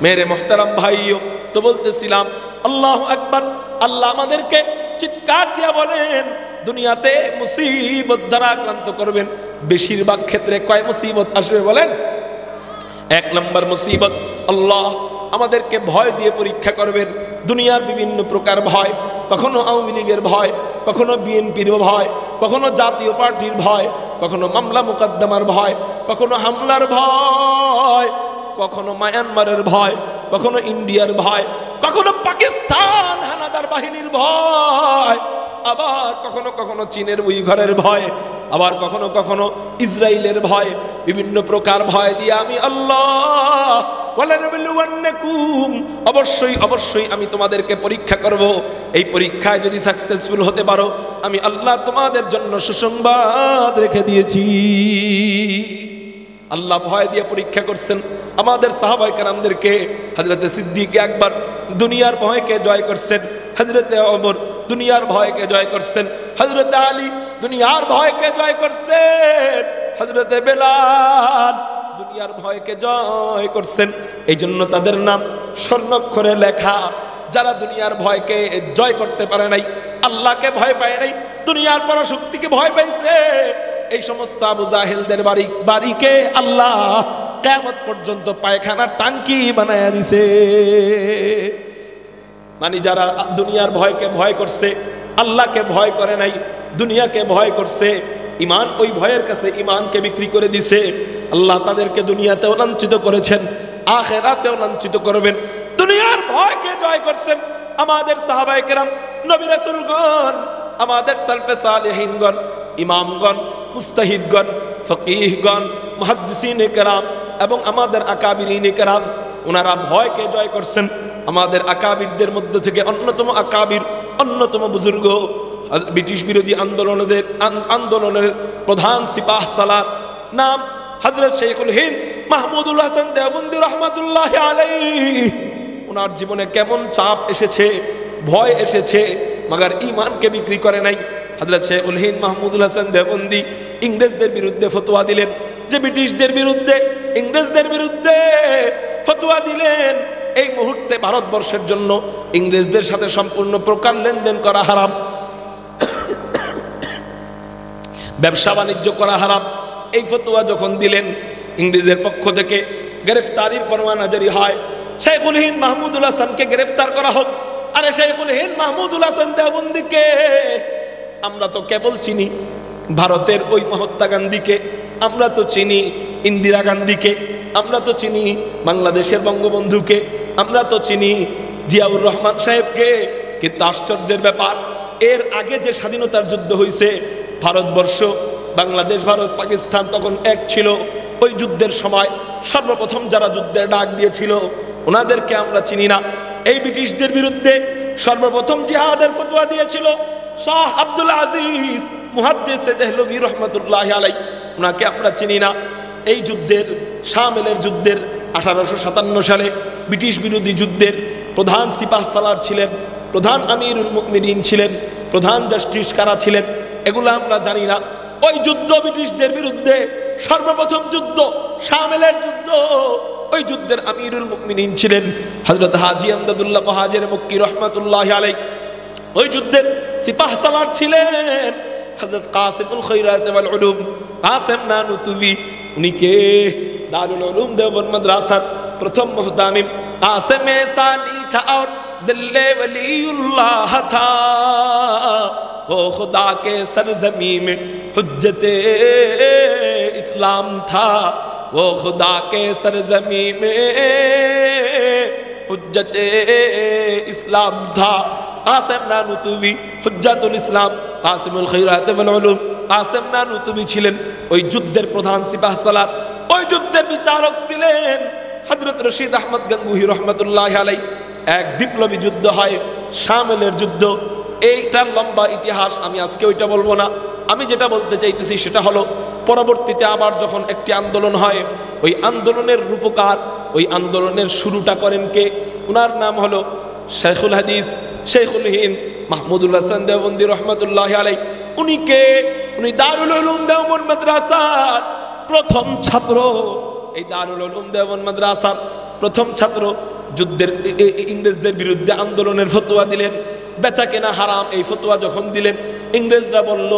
মেরে মোহতারাম ভাইও তো বলতেছিলাম, আল্লাহু আকবার। আল্লাহ আমাদেরকে চিৎকার দিয়া বলেন, দুনিয়াতে মুসিবত দ্বারা আক্রান্ত করবেন। বেশিরভাগ ক্ষেত্রে কয় মুসিবত আসবে বলেন? 1 নম্বর মুসিবত, আল্লাহ আমাদেরকে ভয় দিয়ে পরীক্ষা করবেন। দুনিয়ার বিভিন্ন প্রকার ভয়, কখনো আওয়ামী লীগের ভয়, কখনো বিএনপির ভয়, কখনো জাতীয় পার্টির ভয়, কখনো মামলা মুকদ্দমার ভয়, কখনো হামলার ভয়, কখনো মায়ানমারের ভয়, কখনো ইন্ডিয়ার ভয়, কখনো পাকিস্তান হানাদার বাহিনীর ভয়, আবার কখনো কখনো চীনের উইঘরের ভয়, আবার কখনো কখনো ইসরায়েলের ভয়। বিভিন্ন প্রকার ভয় দিয়ে আমি আল্লাহ অবশ্যই অবশ্যই আমি তোমাদেরকে পরীক্ষা করব। এই পরীক্ষায় যদি সাকসেসফুল হতে পারো, আমি আল্লাহ তোমাদের জন্য সুসংবাদ রেখে দিয়েছি। আল্লাহ ভয় দিয়ে পরীক্ষা করছেন আমাদের সাহাবায়ে কেরামদেরকে। হযরতে সিদ্দিক আকবর দুনিয়ার ভয়কে জয় করছেন, হযরতে ওমর দুনিয়ার ভয়কে জয় করছেন, হযরতে আলী দুনিয়ার ভয়কে জয় করছেন, হযরতে বেলাল দুনিয়ার ভয়কে জয় করছেন। এই জন্য তাদের নাম স্বর্ণাক্ষরে লেখা। যারা দুনিয়ার ভয়কে জয় করতে পারে নাই, আল্লাহকে ভয় পায় নাই, দুনিয়ার পরাশক্তিকে ভয় পাইছে, এই সমস্ত আবু জাহেলদের বাড়িকে আল্লাহ কিয়ামত পর্যন্ত পায়খানার টাঙ্কি বানায়া দিছে। মানে যারা দুনিয়ার ভয়কে ভয় করছে, আল্লাহকে ভয় করে নাই, দুনিয়াকে ভয় করছে, ইমান ওই ভয়ের কাছে ইমানকে বিক্রি করে দিছে, আল্লাহ তাদেরকে দুনিয়াতেও লাঞ্ছিত করেছেন, আখিরাতেও লাঞ্ছিত করবেন। দুনিয়ার ভয়কে জয় করছেন আমাদের সাহাবায়ে কেরাম, নবী রাসূলগণ, আমাদের সালফে সালেহিনগণ, ইমামগণ, মুস্তাহিদগণ, ফকিহগণ, মুহাদ্দিসিনে কেরাম এবং আমাদের আকাবিরিনে কেরাম, ওনারা ভয়কে জয় করছেন। আমাদের আকাবিরদের মধ্যে থেকে অন্যতম আকাবির, অন্যতম বুজুর্গ, ব্রিটিশ বিরোধী আন্দোলনের প্রধান সিপাহ সালার, নাম হযরত শেখুল হিন্দ মাহমুদুল হাসান দেওবন্দি রহমাতুল্লাহি আলাইহি। ওনার জীবনে কেমন চাপ এসেছে, ভয় এসেছে, মাগার ঈমানকে বিক্রি করে নাই। হযরত শেখুল হিন্দ মাহমুদুল হাসান দেওবন্দি ইংরেজদের বিরুদ্ধে ফতোয়া দিলেন, যে ব্রিটিশদের বিরুদ্ধে, ইংরেজদের বিরুদ্ধে ফতোয়া দিলেন, এই মুহূর্তে ভারতবর্ষের জন্য ইংরেজদের সাথে সম্পূর্ণ প্রকার লেনদেন করা হারাম, ব্যবসা বাণিজ্য করা হারাম। এই ফতোয়া যখন দিলেন, ইংরেজের পক্ষ থেকে গ্রেফতারির পরোয়ানা জারি হয়, শেখুল হিন্দ মাহমুদুল হাসানকে গ্রেফতার করা হোক। আরে শেখুল হিন্দ মাহমুদুল হাসান দেওবন্দিকে আমরা তো কেবল চিনি, ভারতের ওই মহাত্মা গান্ধীকে আমরা তো চিনি, ইন্দিরা গান্ধীকে আমরা তো চিনি, বাংলাদেশের বঙ্গবন্ধুকে আমরা তো চিনি, জিয়াউর রহমান সাহেবকে। কিন্তু আশ্চর্যের ব্যাপার, এর আগে যে স্বাধীনতার যুদ্ধ হয়েছে, ভারতবর্ষ, বাংলাদেশ, ভারত, পাকিস্তান তখন এক ছিল। ওই যুদ্ধের সময় সর্বপ্রথম যারা যুদ্ধের ডাক দিয়েছিল ওনাদেরকে আমরা চিনি না। এই ব্রিটিশদের বিরুদ্ধে সর্বপ্রথম জিহাদের ফতোয়া দিয়েছিল শাহ আব্দুল আজিজ মুহাদ্দিস দেহলভী রহমতুল্লাহ আলাই, ওনাকে আমরা চিনি না। এই যুদ্ধের শামেলের যুদ্ধের 1857 সালে ব্রিটিশ বিরোধী যুদ্ধের প্রধান সিপাহ সালার ছিলেন, প্রধান আমিরুল মুমিনিন ছিলেন, প্রধান জাস্টিস কারা ছিলেন এগুলো আমরা জানি না। ওই যুদ্ধ ব্রিটিশদের বিরুদ্ধে সর্বপ্রথম যুদ্ধ শামেলের যুদ্ধ, ওই যুদ্ধের আমিরুল মুমিনিন ছিলেন হযরত হাজী আমদাদুল্লাহ মুহাজির মক্কি রহমাতুল্লাহ আলাইহি। ওই যুদ্ধের সিপাহ সালার ছিলেন হযরত কাসিমুল খৈরাত ওয়াল উলুম কাসেম নানুতুবি। উনি কে? দারুল উলুম দেওবন্দ মাদ্রাসার প্রথম মুহতামিম। কাসেম সানি था और जिल्ले वलीउल्लाह था, वो खुदा के सरजमी में हुज्जते इस्लाम था, वो खुदा के सरजमी में हुज्जते इस्लाम था। কাসেম নানুতুবি হুজ্জাতুল ইসলাম কাসিমুল খৈরাত ওয়াল উলুম কাসেম নানুতুবি ছিলেন ওই যুদ্ধের প্রধান সিপাহ সালার। ওই যুদ্ধের বিচারক ছিলেন হযরত রশিদ আহমদ গঙ্গুহি রহমতুল্লাহ আলাইহি। এক বিপ্লবী যুদ্ধ হয় শামেলের যুদ্ধ। এইটার লম্বা ইতিহাস, আমি আজকে ওইটা বলবো না। আমি যেটা বলতে চাইতেছি সেটা হলো পরবর্তীতে আবার যখন একটি আন্দোলন হয়, ওই আন্দোলনের রূপকার, ওই আন্দোলনের শুরুটা করেন কে? ওনার নাম হলো শেখুল হাদিস শেখুল হিন্দ মাহমুদুল হাসান দেওবন্দি রহমতুল্লাহ আলাইহি। উনি কে? উনি দারুল উলুম দেওবন্দ মাদ্রাসার প্রথম ছাত্র। এই দারুল উলুম দেওবন্দ মাদ্রাসার প্রথম ছাত্র। যুদ্ধের ইংরেজদের বিরুদ্ধে আন্দোলনের ফতোয়া দিলেন, বেচা কেনা হারাম এই ফতোয়া যখন দিলেন, ইংরেজরা বলল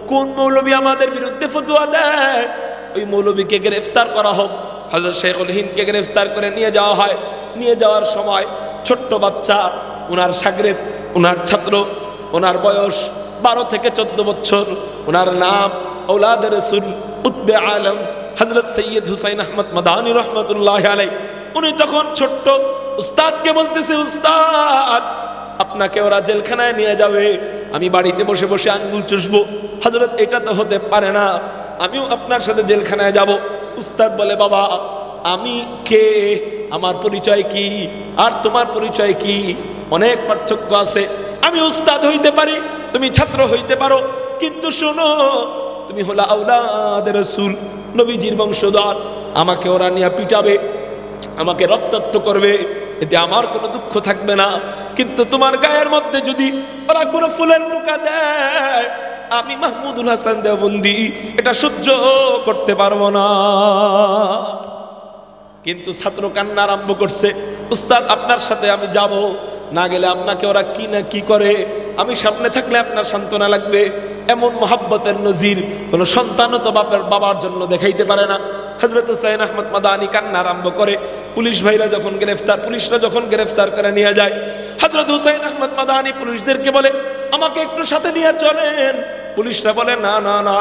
কোন মৌলবী আমাদের বিরুদ্ধে ফতোয়া দেয় ওই মৌলবীকে গ্রেফতার করা হোক। হযরত শেখুল হিন্দকে গ্রেফতার করে নিয়ে যাওয়া হয়। নিয়ে যাওয়ার সময় ছোট্ট বাচ্চা, ওনার শাগরেদ, ওনার ছাত্র, ওনার বয়স 12 থেকে 14 বছর। ওনার নাম औलाद रसूल কুতবে আলম হযরত সৈয়দ হুসাইন আহমদ মাদানী রহমতুল্লাহ আলাইহি। উনি তখন ছোট্ট উস্তাদকে বলতেছে, উস্তাদ আপনাকে ওরা জেলখানায় নিয়ে যাবে, আমি বাড়িতে বসে বসে আঙ্গুল চুষবো। হযরত এটা তো হতে পারে না, আমিও আপনার সাথে জেলখানায় যাব। উস্তাদ বলে, বাবা আমি কে, আমার পরিচয় কি আর তোমার পরিচয় কি? অনেক পার্থক্য আছে। আমি উস্তাদ হইতে পারি, তুমি ছাত্র হইতে পারো, কিন্তু শোনো তুমি হলো আওলাদ রাসূল, নবীজির বংশধর। আমাকে ওরা নিয়ে পিটাবে, আমাকে রক্তাক্ত করবে, এতে আমার কোনো দুঃখ থাকবে না। কিন্তু তোমার গায়ের মধ্যে যদি ওরা কোনো ফুলের টোকা দেয়, আমি মাহমুদুল হাসান দেওবন্দি এটা সহ্য করতে পারবো না। কিন্তু ছাত্র কান্না আরম্ভ করছে, উস্তাদ আপনার সাথে আমি যাব, না গেলে আপনাকে ওরা কি না কি করে, আমি সামনে থাকলে আপনার সান্ত্বনা লাগবে। এমন মহাব্বতের নজির কোনো সন্তানও তো বাবার জন্য দেখাইতে পারে না। হযরত হুসাইন আহমদ মাদানী কান্না আরম্ভ করে। পুলিশরা যখন গ্রেফতার করে নিয়ে যায়, হযরত হুসাইন আহমদ মাদানী পুলিশদেরকে বলে, আমাকে একটু সাথে নিয়ে চলেন। পুলিশরা বলে, না না না,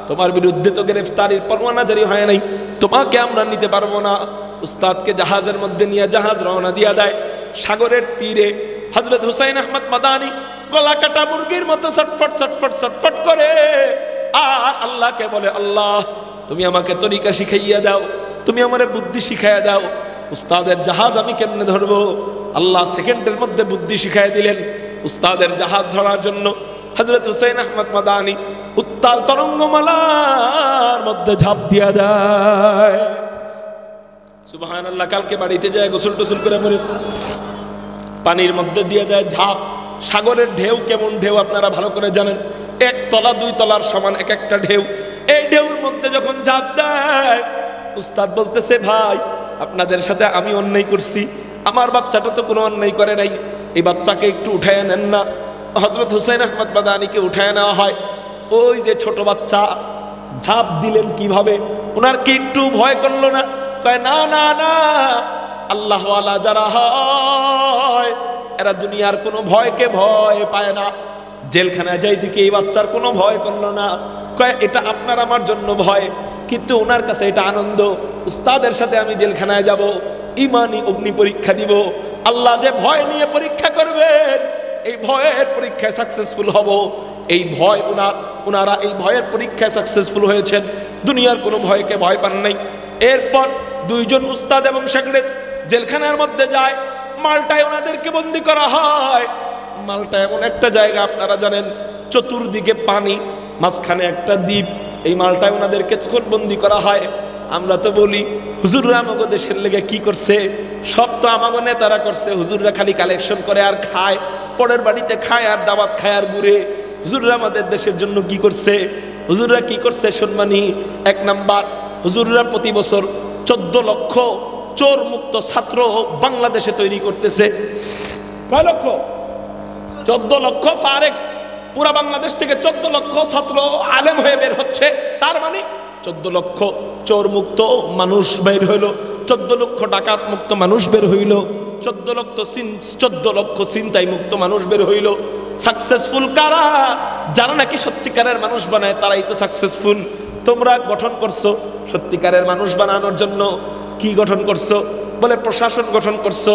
তোমার বিরুদ্ধে তো গ্রেফতারির পরোয়ানা জারি হয় নাই, তোমাকে আমরা নিতে পারবো না। উস্তাদকে জাহাজের মধ্যে নিয়ে জাহাজ রওনা দিয়া দেয়। সাগরের তীরে হযরত হুসাইন আহমদ মাদানী গলা কাটা মুরগির মতো ছটফট ছটফট ছটফট করে আর আল্লাহকে বলে, আল্লাহ তুমি আমাকে তরিকা শিখাইয়া দাও, তুমি আমারে বুদ্ধি শিখাইয়া দাও। উস্তাদের জাহাজ আমি কেমনে ধরবো? আল্লাহ সেকেন্ডের মধ্যে বুদ্ধি শিখাইয়া দিলেন। উস্তাদের জাহাজ ধরার জন্য হযরত হুসাইন আহমদ মাদানী উত্তাল তরঙ্গমালার মধ্যে ঝাঁপ দিয়া দেয়। সুবহানাল্লাহ। কালকে বাড়িতে যায় গোসল টোসল করে পরে পানির মধ্যে দিয়ে দেয় ঝাঁপ। সাগরের ঢেউ কেমন ঢেউ আপনারা ভালো করে জানেন, 1 তলা 2 তলার সমান এক একটা ঢেউ। এই ঢেউর মধ্যে যখন ঝাঁপ দেয়, উস্তাদ বলতেছে, ভাই আপনাদের সাথে আমি অন্যায় করছি, আমার বাচ্চাটা তো কোনো অন্যায় করে নাই, এই বাচ্চাকে একটু উঠায় নেন না। হযরত হুসাইন আহমদ মাদানীকে উঠায় নেওয়া হয়। ওই যে ছোট বাচ্চা ঝাঁপ দিলেন কিভাবে, ওনার কি একটু ভয় করলো না? কয়, না না না, আল্লাহওয়ালা যারা হয় এরা দুনিয়ার কোনো ভয়কে ভয় পায় না। জেলখানায় যাই থেকে এই বাচ্চার কোনো ভয় করলো না। কয়, এটা আপনার আমার জন্য ভয়, কিন্তু ওনার কাছে এটা আনন্দ। উস্তাদের সাথে আমি জেলখানায় যাব, ইমানি অগ্নি পরীক্ষা দিব, আল্লাহ যে ভয় নিয়ে পরীক্ষা করবেন, এই ভয়ের পরীক্ষায় সাকসেসফুল হব। এই ভয় ওনারা এই ভয়ের পরীক্ষায় সাকসেসফুল হয়েছেন, দুনিয়ার কোনো ভয়কে ভয় পান নাই। এরপর দুইজন উস্তাদ এবং শাগির্দ জেলখানার মধ্যে যায়, মালটায় ওনাদেরকে বন্দী করা হয়। মালটা এমন একটা জায়গা আপনারা জানেন, চতুর্দিকে পানি, মাঝখানে একটা দ্বীপ। এই মালটায় ওনাদেরকে তখন বন্দী করা হয়। আমরা তো বলি হুজুররা আমাগো দেশের লেগে কি করছে, সব তো আমাগো নেতারা করছে। হুজুররা খালি কালেকশন করে আর খায়, পরের বাড়িতে খায় আর দাওয়াত খায় আর ঘুরে। হুজুররা আমাদের দেশের জন্য কি করছে? হুজুররা কি করছে সম্মানী? এক নাম্বার, হুজুররা প্রতি বছর 14 লক্ষ চোর মুক্ত ছাত্র বাংলাদেশে তৈরি করতেছে। কয় লক্ষ? 14 লক্ষ। ফারেক পুরা বাংলাদেশ থেকে 14 লক্ষ ছাত্র আলেম হয়ে বের হচ্ছে। তার মানে 14 লক্ষ চোর মুক্ত মানুষ বের হইল, 14 লক্ষ ডাকাত মুক্ত মানুষ বের হইল, 14 লক্ষ ছিনতাই মুক্ত মানুষ বের হইল। সাকসেসফুল কারা? যারা নাকি সত্যিকারের মানুষ বানায় তারাই তো সাকসেসফুল। তোমরা গঠন করছো সত্যিকারের মানুষ বানানোর জন্য। কি গঠন করছো? বলে প্রশাসন গঠন করছো।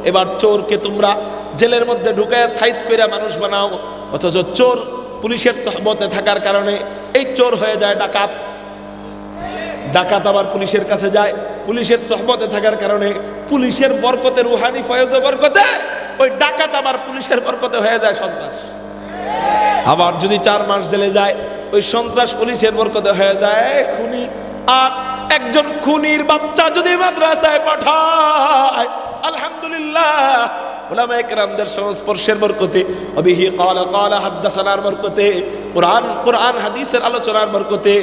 এবার চোরকে তোমরা জেলের মধ্যে ঢুকায় সাইজ করে মানুষ বানাও, অথচ চোর পুলিশের সহবতে থাকার কারণে এই চোর হয়ে যায় ডাকাত। ডাকাত আবার পুলিশের কাছে যায়, পুলিশের সহবতে থাকার কারণে পুলিশের বরকতে, রুহানি ফয়েজে বরকতে ওই ডাকাত আবার পুলিশের বরকতে হয়ে যায় সন্ত্রাস। আবার যদি 4 মাস জেলে যায়, ওই সন্ত্রাস পুলিশের বরকতে হয়ে যায় খুনি। আর একজন খুনির বাচ্চা যদি মাদ্রাসায় পাঠায়, আলহামদুলিল্লাহ, উলামায়ে কেরামদের সংস্পর্শের বরকতে, অবিহি ক্বালা হাদাসানার বরকতে, কোরআন হাদিসের আলোচনার বরকতে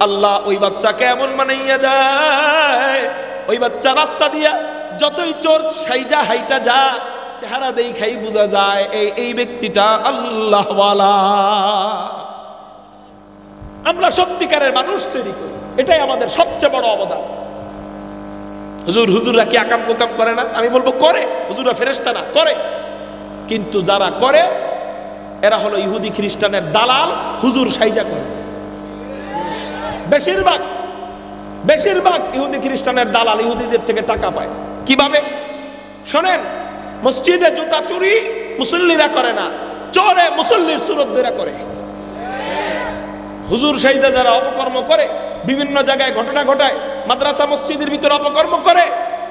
আল্লাহ ওই বাচ্চাকে এমন বানাইয়া দেয়, ওই বাচ্চা রাস্তা দিয়া যতই চোর সাইজা হাইটা যা, চেহারা দেখাই বোঝা যায় এই ব্যক্তিটা আল্লাহওয়ালা। আমরা সত্যিকারের মানুষ তৈরি করি, এটাই আমাদের সবচেয়ে বড় অবদান। হুজুররা কি আকাম কুকাম করে না? আমি বলবো করে। হুজুররা ফেরেশতা না, করে। কিন্তু যারা করে এরা হলো ইহুদি খ্রিস্টানের দালাল, হুজুর সাইজা করে। বেশিরভাগ ইহুদি খ্রিস্টানের দালাল ইহুদিদের থেকে টাকা পায়। কিভাবে? শোনেন, মসজিদে জুতা চুরি মুসল্লিরা করে না, চোরে মুসল্লির সুরত ধরে করে। হুজুর সাইজা যারা অপকর্ম করে, বিভিন্ন জায়গায় ঘটনা ঘটায়, মাদ্রাসা মসজিদের ভিতরে অপকর্ম করে,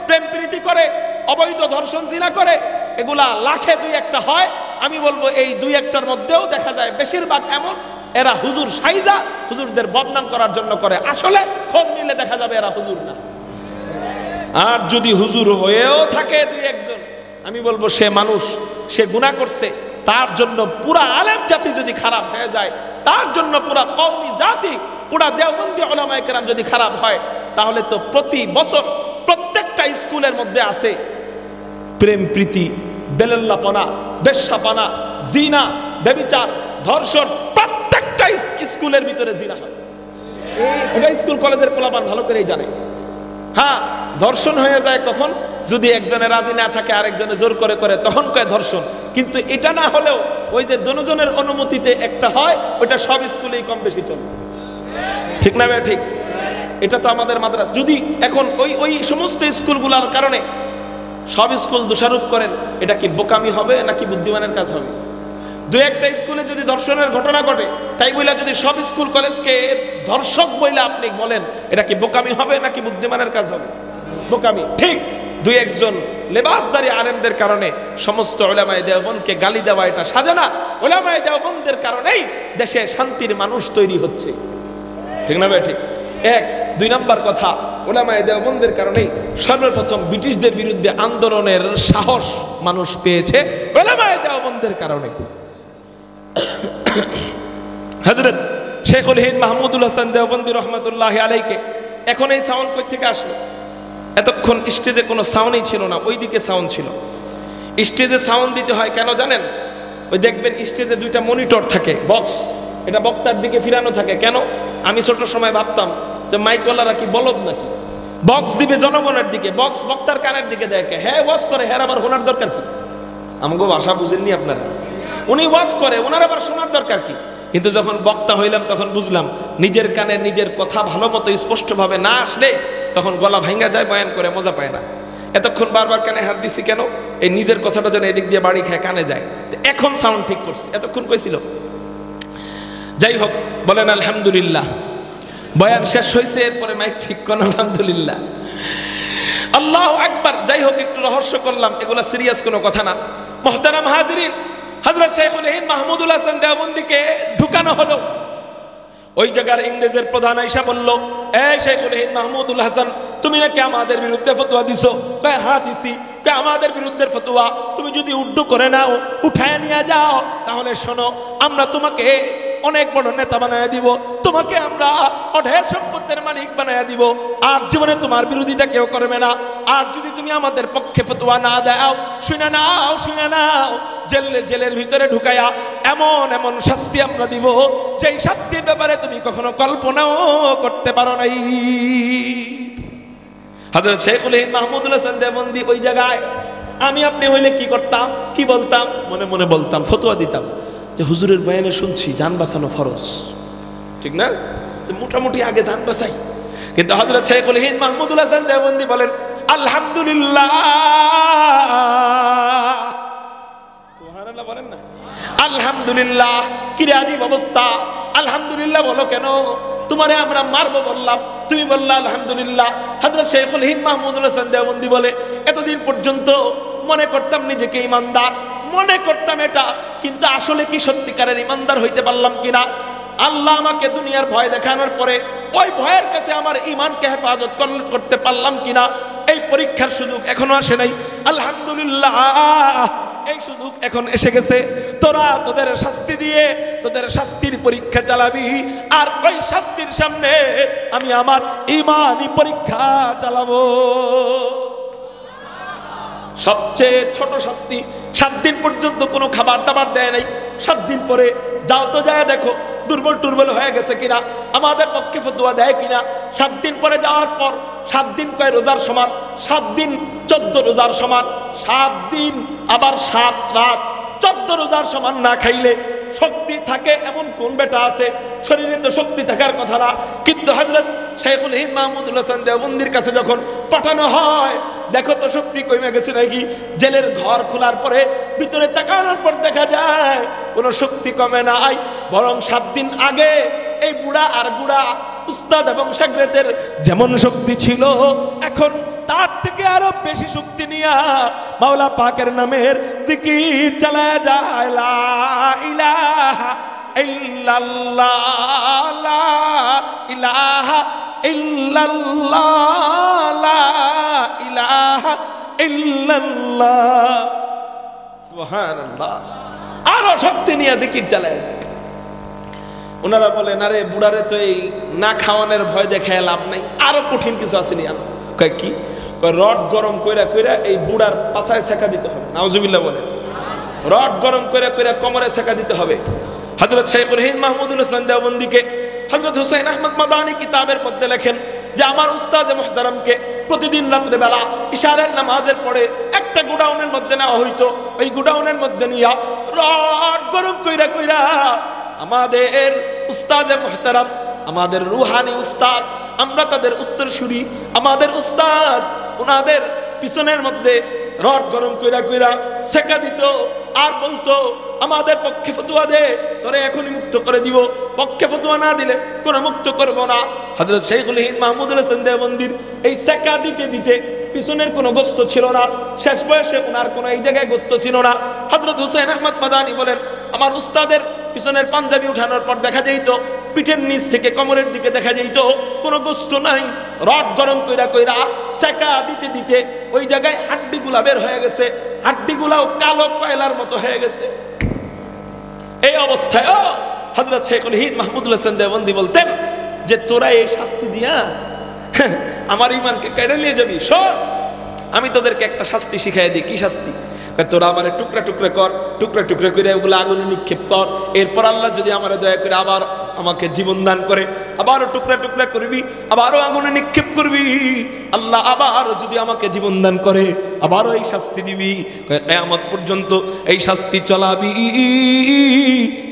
প্রেম প্রীতি করে, অবৈধ ধর্ষণ জিনা করে, এগুলা লাখে 2-1টা হয়। আমি বলবো এই 2-1টার মধ্যেও দেখা যায় বেশিরভাগ এমন এরা হুজুর সাইজা হুজুরদের বদনাম করার জন্য করে। আসলে খোঁজ নিলে দেখা যাবে এরা হুজুর না। আর যদি হুজুর হয়েও থাকে 2-1জন, আমি বলবো সে মানুষ, সে গুনাহ করছে। তার জন্য পুরা আলেম জাতি যদি খারাপ হয়ে যায়, তার জন্য পুরা কওমি জাতি, পুরা দেওবন্দি উলামায়ে কেরাম যদি খারাপ হয়, তাহলে তো প্রতি বছর প্রত্যেকটা স্কুলের মধ্যে আছে প্রেম প্রীতি, বেলাল্লাপনা, বেশ্যাপনা, জিনা, ব্যভিচার, ধর্ষণ। প্রত্যেকটা স্কুলের ভিতরে জিনা হয়। এটা স্কুল কলেজের পোলাপান ভালো করেই জানে। হ্যাঁ, ধর্ষণ হয়ে যায় কখন? যদি একজনে রাজি না থাকে আরেকজনে জোর করে করে, তখন কয় ধর্ষণ। কিন্তু এটা না হলেও ওই যে দুজনের অনুমতিতে একটা হয়, ওইটা সব স্কুলেই কম বেশি চলে। ঠিক না ভাই? ঠিক। এটা তো আমাদের মাদ্রাসা যদি এখন ওই সমস্ত স্কুলগুলোর কারণে সব স্কুল দোষারোপ করেন, এটা কি বোকামি হবে নাকি বুদ্ধিমানের কাজ হবে? 2-1টা স্কুলে যদি ধর্ষণের ঘটনা ঘটে, তাই বইলা যদি সব স্কুল কলেজকে ধর্ষক বইলা আপনি বলেন, এটা কি বোকামি হবে নাকি বুদ্ধিমানের কাজ হবে? বোকামি। ঠিক 2-1জন লেবাসদারি আলেমদের কারণে সমস্ত উলামায়ে দেওবন্দকে গালি দেওয়া এটা সাজে না। উলামায়ে দেওবন্দের কারণেই দেশে শান্তির মানুষ তৈরি হচ্ছে। ঠিক না ভাই? ঠিক। 1-2 নম্বর কথা, উলামায়ে দেওবন্দের কারণেই সর্বপ্রথম ব্রিটিশদের বিরুদ্ধে আন্দোলনের সাহস মানুষ পেয়েছে, উলামায়ে দেওবন্দের কারণে। হযরত শেখুল হিন্দ মাহমুদুল হাসান দেওবন্দি রহমাতুল্লাহি আলাইহি, এখন এই সাউন্ড কই থেকে আসলো? এতক্ষণ স্টেজে কোনো সাউন্ডই ছিল না, ওইদিকে সাউন্ড ছিল। স্টেজে সাউন্ড দিতে হয় কেন জানেন? ওই দেখবেন স্টেজে 2টা মনিটর থাকে, বক্স, এটা বক্তার দিকে ফিরানো থাকে। কেন? আমি ছোট সময় ভাবতাম যে মাইকওয়ালারা কি বলদ নাকি, বক্স দিবে জনগণের দিকে, বক্স বক্তার কানের দিকে দেখে। হ্যাঁ ওয়াজ করে, হ্যাঁ আবার শোনার দরকার কি? আমাকে ভাষা বুঝেননি আপনারা? উনি ওয়াজ করে, ওনার আবার শোনার দরকার কি? কিন্তু যখন বক্তা হইলাম তখন বুঝলাম নিজের কানে নিজের কথা ভালো মতো স্পষ্টভাবে না আসলে তখন গলা ভাঙ্গা যায়, বয়ান করে মজা পায় না। এতক্ষণ বারবার কানে হাত দিছি কেন? এই নিজের কথাটা যেন এদিক দিয়ে বাড়ি খায় কানে যায়। এখন সাউন্ড ঠিক করছে, এতক্ষণ কইছিল। যাই হোক, বলেন আলহামদুলিল্লাহ। বয়ান শেষ হয়েছে, এরপরে মাইক ঠিক করেন। আলহামদুলিল্লাহ, আল্লাহু আকবার। যাই হোক, একটু রহস্য করলাম, এগুলা সিরিয়াস কোনো কথা না। মুহতারাম হাজিরিন, হযরত শাইখুল হিন্দ মাহমুদুল হাসান দেওবন্দিকে ঢুকানো হলো। ওই জায়গার ইংরেজের প্রধান আইসা বলল, এই শাইখুল হিন্দ মাহমুদুল হাসান, তুমি নাকি আমাদের বিরুদ্ধে ফতোয়া দিছো? কয় হ্যাঁ দিছি। কয় আমাদের বিরুদ্ধে ফতোয়া তুমি যদি উড্ডু করে নাও, উঠায় নিয়ে যাও, তাহলে শোনো, আমরা তোমাকে অনেক বড় নেতা বানায় দিব, তোমাকে আমরা অঢেল সম্পত্তির মালিক বানায় দিব, আর জীবনে তোমার বিরোধিতা কেউ করবে না। আর যদি তুমি আমাদের পক্ষে ফতোয়া না দাও, শুনে নাও, জেলের ভিতরে ঢুকায়া এমন এমন শাস্তি আমরা দিব, যেই শাস্তির ব্যাপারে তুমি কখনো কল্পনাও করতে পারো নাই। হযরত শাইখুল হিন্দ মাহমুদুল হাসান দেওবন্দি ওই জায়গায়, আমি আপনি হইলে কি করতাম, কি বলতাম? মনে মনে বলতাম, ফতোয়া দিতাম যে হুজুরের বয়ানে শুনছি জান বাঁচানো ফরজ, ঠিক না? মোটামুটি আগে জান বাঁচাই। কিন্তু হযরত শাইখুল হিন্দ মাহমুদুল হাসান দেওবন্দি বলেন, আলহামদুলিল্লাহ, সুবহানাল্লাহ বলেন না, আলহামদুলিল্লাহ। কি রে আজীব অবস্থা, আলহামদুলিল্লাহ বলো কেন? তোমারে আমরা মারবো বললাম, তুমি বললা আলহামদুলিল্লাহ। হযরত শাইখুল হিন্দ মাহমুদুল হাসান দেওবন্দি বলে, এতদিন পর্যন্ত মনে করতাম নিজেকে ইমানদার, মনে করতাম এটা, কিন্তু আসলে কি সত্যিকারের ইমানদার হইতে পারলাম কিনা? আল্লাহ আমাকে দুনিয়ার ভয় দেখানোর পরে ওই ভয়ের কাছে আমার ঈমানকে হেফাজত করতে পারলাম কিনা, এই পরীক্ষার সুযোগ এখনো আসে নাই। আলহামদুলিল্লাহ, এই সুযোগ এখন এসে গেছে। তোরা তোদের শাস্তি দিয়ে তোদের শাস্তির পরীক্ষা চালাবি, আর ওই শাস্তির সামনে আমি আমার ঈমানি পরীক্ষা চালাবো। সবচেয়ে ছোট শাস্তি, 7 দিন পর্যন্ত কোনো খাবার দাবার দেয় নাই। 7 দিন পরে যাও তো যায় দেখো দুর্বল হয়ে গেছে কিনা, আমাদের পক্ষে ফতোয়া দেয় কিনা। 7 দিন পরে যাওয়ার পর 7 দিন কয় রোজার সমান, 7 দিন 14 রোজার সমান, 7 দিন আবার 7 রাত 14 রোজার সমান না খাইলে শক্তি থাকে এমন কোন বেটা আছে? শরীরে তো শক্তি থাকার কথা না। কিন্তু হযরত শাইখুল হিন্দ মাহমুদুল হাসান দেওবন্দির কাছে যখন পাঠানো হয়, দেখো তো শক্তি কমে গেছে নাকি। জেলের ঘর খোলার পরে ভিতরে তাকানোর পর দেখা যায় কোনো শক্তি কমে নাই, বরং 7 দিন আগে এই বুড়া আর গুড়া উস্তাদ এবং শাগরেদের যেমন শক্তি ছিল, এখন তার থেকে আরো বেশি শক্তি নিয়া মাওলা পাকের নামের জিকির চালায়া যায়। লা ইলাহা ইল্লাল্লাহ, লা ইলাহা ইল্লাল্লাহ, লা ইলাহা ইল্লাল্লাহ, সুবহানাল্লাহ। আরো শক্তি নিয়ে জিকির চালায়। ওনারা বলেন, আরে বুড়ারে তো এই না খাওয়ানোর ভয় দেখায় লাভ নাই, আরো কঠিন কিছু আছে নি। কয় কি? রড গরম কইরা কইরা এই বুড়ার পাছায় সেকা দিতে হবে। নাউজুবিল্লাহ বলে, রড গরম কইরা কইরা কোমরে সেকা দিতে হবে। হযরত শাইখুল হিন্দ মাহমুদুল হাসান দেওবন্দিকে হযরত হুসাইন আহমদ মাদানী কিতাবের মধ্যে লেখেন যে আমার উস্তাদ মুহতারামকে প্রতিদিন রাত্রে বেলা ইশারের নামাজের পরে একটা গোডাউনের মধ্যে নেওয়া হইতো। ওই গোডাউনের মধ্যে নিয়া রড গরম কইরা কইরা আমাদের উস্তাদ মুহতারাম, আমাদের রুহানি উস্তাদ, আমরা তাদের উত্তরসূরি, আমাদের উস্তাদ ওনাদের পিছনের মধ্যে রড গরম কইরা কইরা সেকা দিত, আর বলতো আমাদের পক্ষে ফতোয়া দে, তোরে এখনই মুক্ত করে দিব, পক্ষে ফতোয়া না দিলে কোনো মুক্ত করব না। হযরত শাইখুল হিন্দ মাহমুদুল হাসান দেওবন্দির এই সেকা দিতে দিতে পিছনের কোনো গোস্ত ছিল না, শেষ বয়সে ওনার কোনো এই জায়গায় গোস্ত ছিল না। হযরত হুসাইন আহমদ মাদানী বলেন, আমার উস্তাদের পিছনের পাঞ্জাবি উঠানোর পর দেখা যেত পিঠের নিচ থেকে কোমরের দিকে দেখা যেত কোনো গোস্ত নাই। রড গরম কইরা কইরা সেকা দিতে দিতে ওই জায়গায় হাড্ডিগুলা বের হয়ে গেছে, হাড্ডিগুলাও কালো কয়লার মতো হয়ে গেছে। এই অবস্থায় হযরত শাইখুল হিন্দ মাহমুদুল হাসান দেওবন্দি বলতেন যে তোরা এই শাস্তি দিয়া আমার ঈমানকে কেড়ে নিয়ে যাবি। শোন, আমি তোদেরকে একটা শাস্তি শিখাই দিই। কি শাস্তি? তোরা আমার টুকরা টুকরা কর, টুকরা টুকরা করে ওগুলো আগুনে নিক্ষেপ কর, এরপর আল্লাহ যদি আমার দয়া করে আবার আমাকে জীবন দান করে, আবারও টুকরা টুকরা করবি, আবারও আগুনে নিক্ষেপ করবি, আল্লাহ আবার যদি আমাকে জীবন দান করে আবারও এই শাস্তি দিবি, কিয়ামত পর্যন্ত এই শাস্তি চলাবি।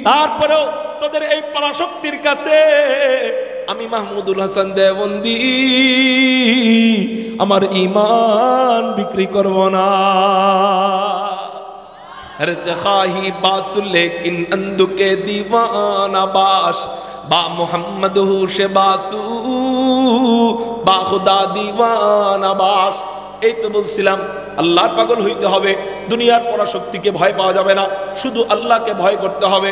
তারপরেও তোদের এই পরাশক্তির কাছে আমি মাহমুদুল হাসান দেওবন্দি আমার ঈমান বিক্রি করব না। हर जखाही बास लेकिन अंधु के दीवाना बाश, বা মুহাম্মাদহু সে বাসু বা খুদা দিওয়ানা বাস। এই তো বলছিলাম আল্লাহর পাগল হইতে হবে, দুনিয়ার পরাশক্তিকে ভয় পাওয়া যাবে না, শুধু আল্লাহকে ভয় করতে হবে।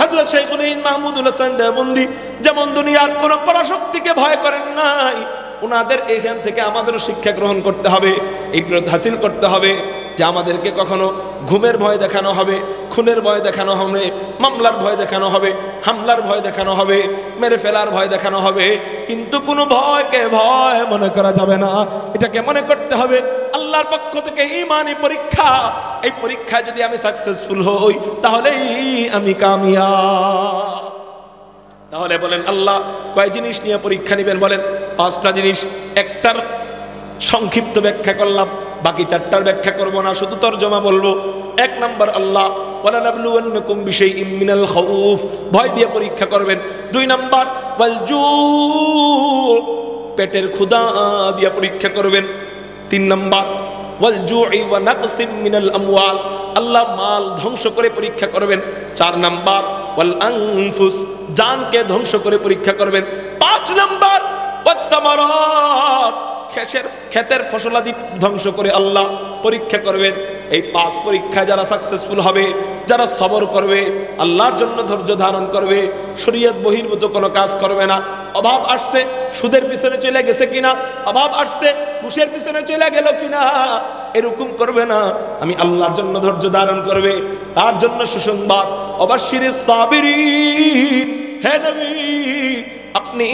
হযরত শাইখুল হিন্দ মাহমুদুল হাসান দেওবন্দি যেমন দুনিয়ার কোন পরাশক্তিকে ভয় করেন নাই, ওনাদের এখান থেকে আমাদেরও শিক্ষা গ্রহণ করতে হবে, ইবরত হাসিল করতে হবে যে আমাদেরকে কখনো ঘুমের ভয় দেখানো হবে, খুনের ভয় দেখানো হবে, মামলার ভয় দেখানো হবে, হামলার ভয় দেখানো হবে, মেরে ফেলার ভয় দেখানো হবে, কিন্তু কোনো ভয়কে ভয় মনে করা যাবে না। এটাকে মনে করতে হবে আল্লাহর পক্ষ থেকে ঈমানি পরীক্ষা। এই পরীক্ষায় যদি আমি সাকসেসফুল হই তাহলেই আমি কামিয়াব। তাহলে বলেন আল্লাহ কয় জিনিস নিয়ে পরীক্ষা নেবেন? বলেন 5টা জিনিস। একটার সংক্ষিপ্ত ব্যাখ্যা করলাম, বাকি 4টার ব্যাখ্যা করব না, শুধু তরজমা বলবো। 1 নাম্বার আল্লাহ ওয়ালা নাবলুওয়ান্নাকুম বিশাইইম মিনাল খাউফ, ভয় দিয়ে পরীক্ষা করবেন। 2 নাম্বার ওয়াল জু, পেটের ক্ষুধা দিয়ে পরীক্ষা করবেন। 3 নাম্বার ওয়াল জুই ওয়া নাকসিম মিনাল আমওয়াল, আল্লাহ মাল ধ্বংস করে পরীক্ষা করবেন। 4 নাম্বার ওয়াল আনফুস, জানকে ধ্বংস করে পরীক্ষা করবেন। 5 নাম্বার ওয়াস সামারাত, ক্ষেতের ফসলাদি ধ্বংস করে আল্লাহ পরীক্ষা করবেন। এই 5 পরীক্ষায় যারা সাকসেসফুল হবে, যারা সবর করবে, আল্লাহর জন্য ধৈর্য ধারণ করবে, শরীয়ত বহির্ভূত কোনো কাজ করবে না। অভাব আসছে, সুদের পিছনে চলে গেছে কিনা, অভাব আসছে ঘুষের পিছনে চলে গেল কিনা, এরকম করবে না, আমি আল্লাহর জন্য ধৈর্য ধারণ করবে। তার জন্য সুসংবাদ, অবাশশিরিস সাবিরিন, হে নবী আপনি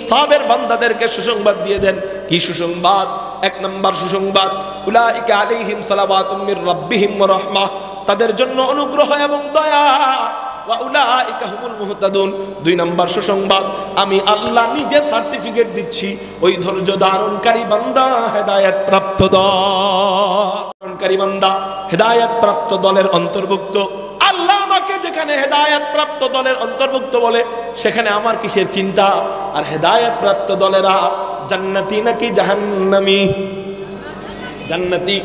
সাবের বান্দাদেরকে সুসংবাদ দিয়ে দেন। কি সুসংবাদ? 1 নম্বর সুসংবাদ উলাইকা আলাইহিম সালাওয়াতুম মির রাব্বিহিম ওয়া রাহমাহ, তাদের জন্য অনুগ্রহ এবং দয়া, ওয়া উলাইকা হুমুল মুহতাদুন। 2 নম্বর সুসংবাদ আমি আল্লাহ নিজে সার্টিফিকেট দিচ্ছি, ওই ধৈর্য ধারণকারী বান্দা হেদায়েত প্রাপ্ত ধারণকারী বান্দা হেদায়েত প্রাপ্ত দলের অন্তর্ভুক্ত। আল্লাহ আমাকে যেখানে হেদায়েত প্রাপ্ত দলের অন্তর্ভুক্ত বলে সেখানে আমার কিসের চিন্তা? আর হেদায়েত প্রাপ্ত দলেরা জান্নাতি নাকি জাহান্নামী? জান্নাতি।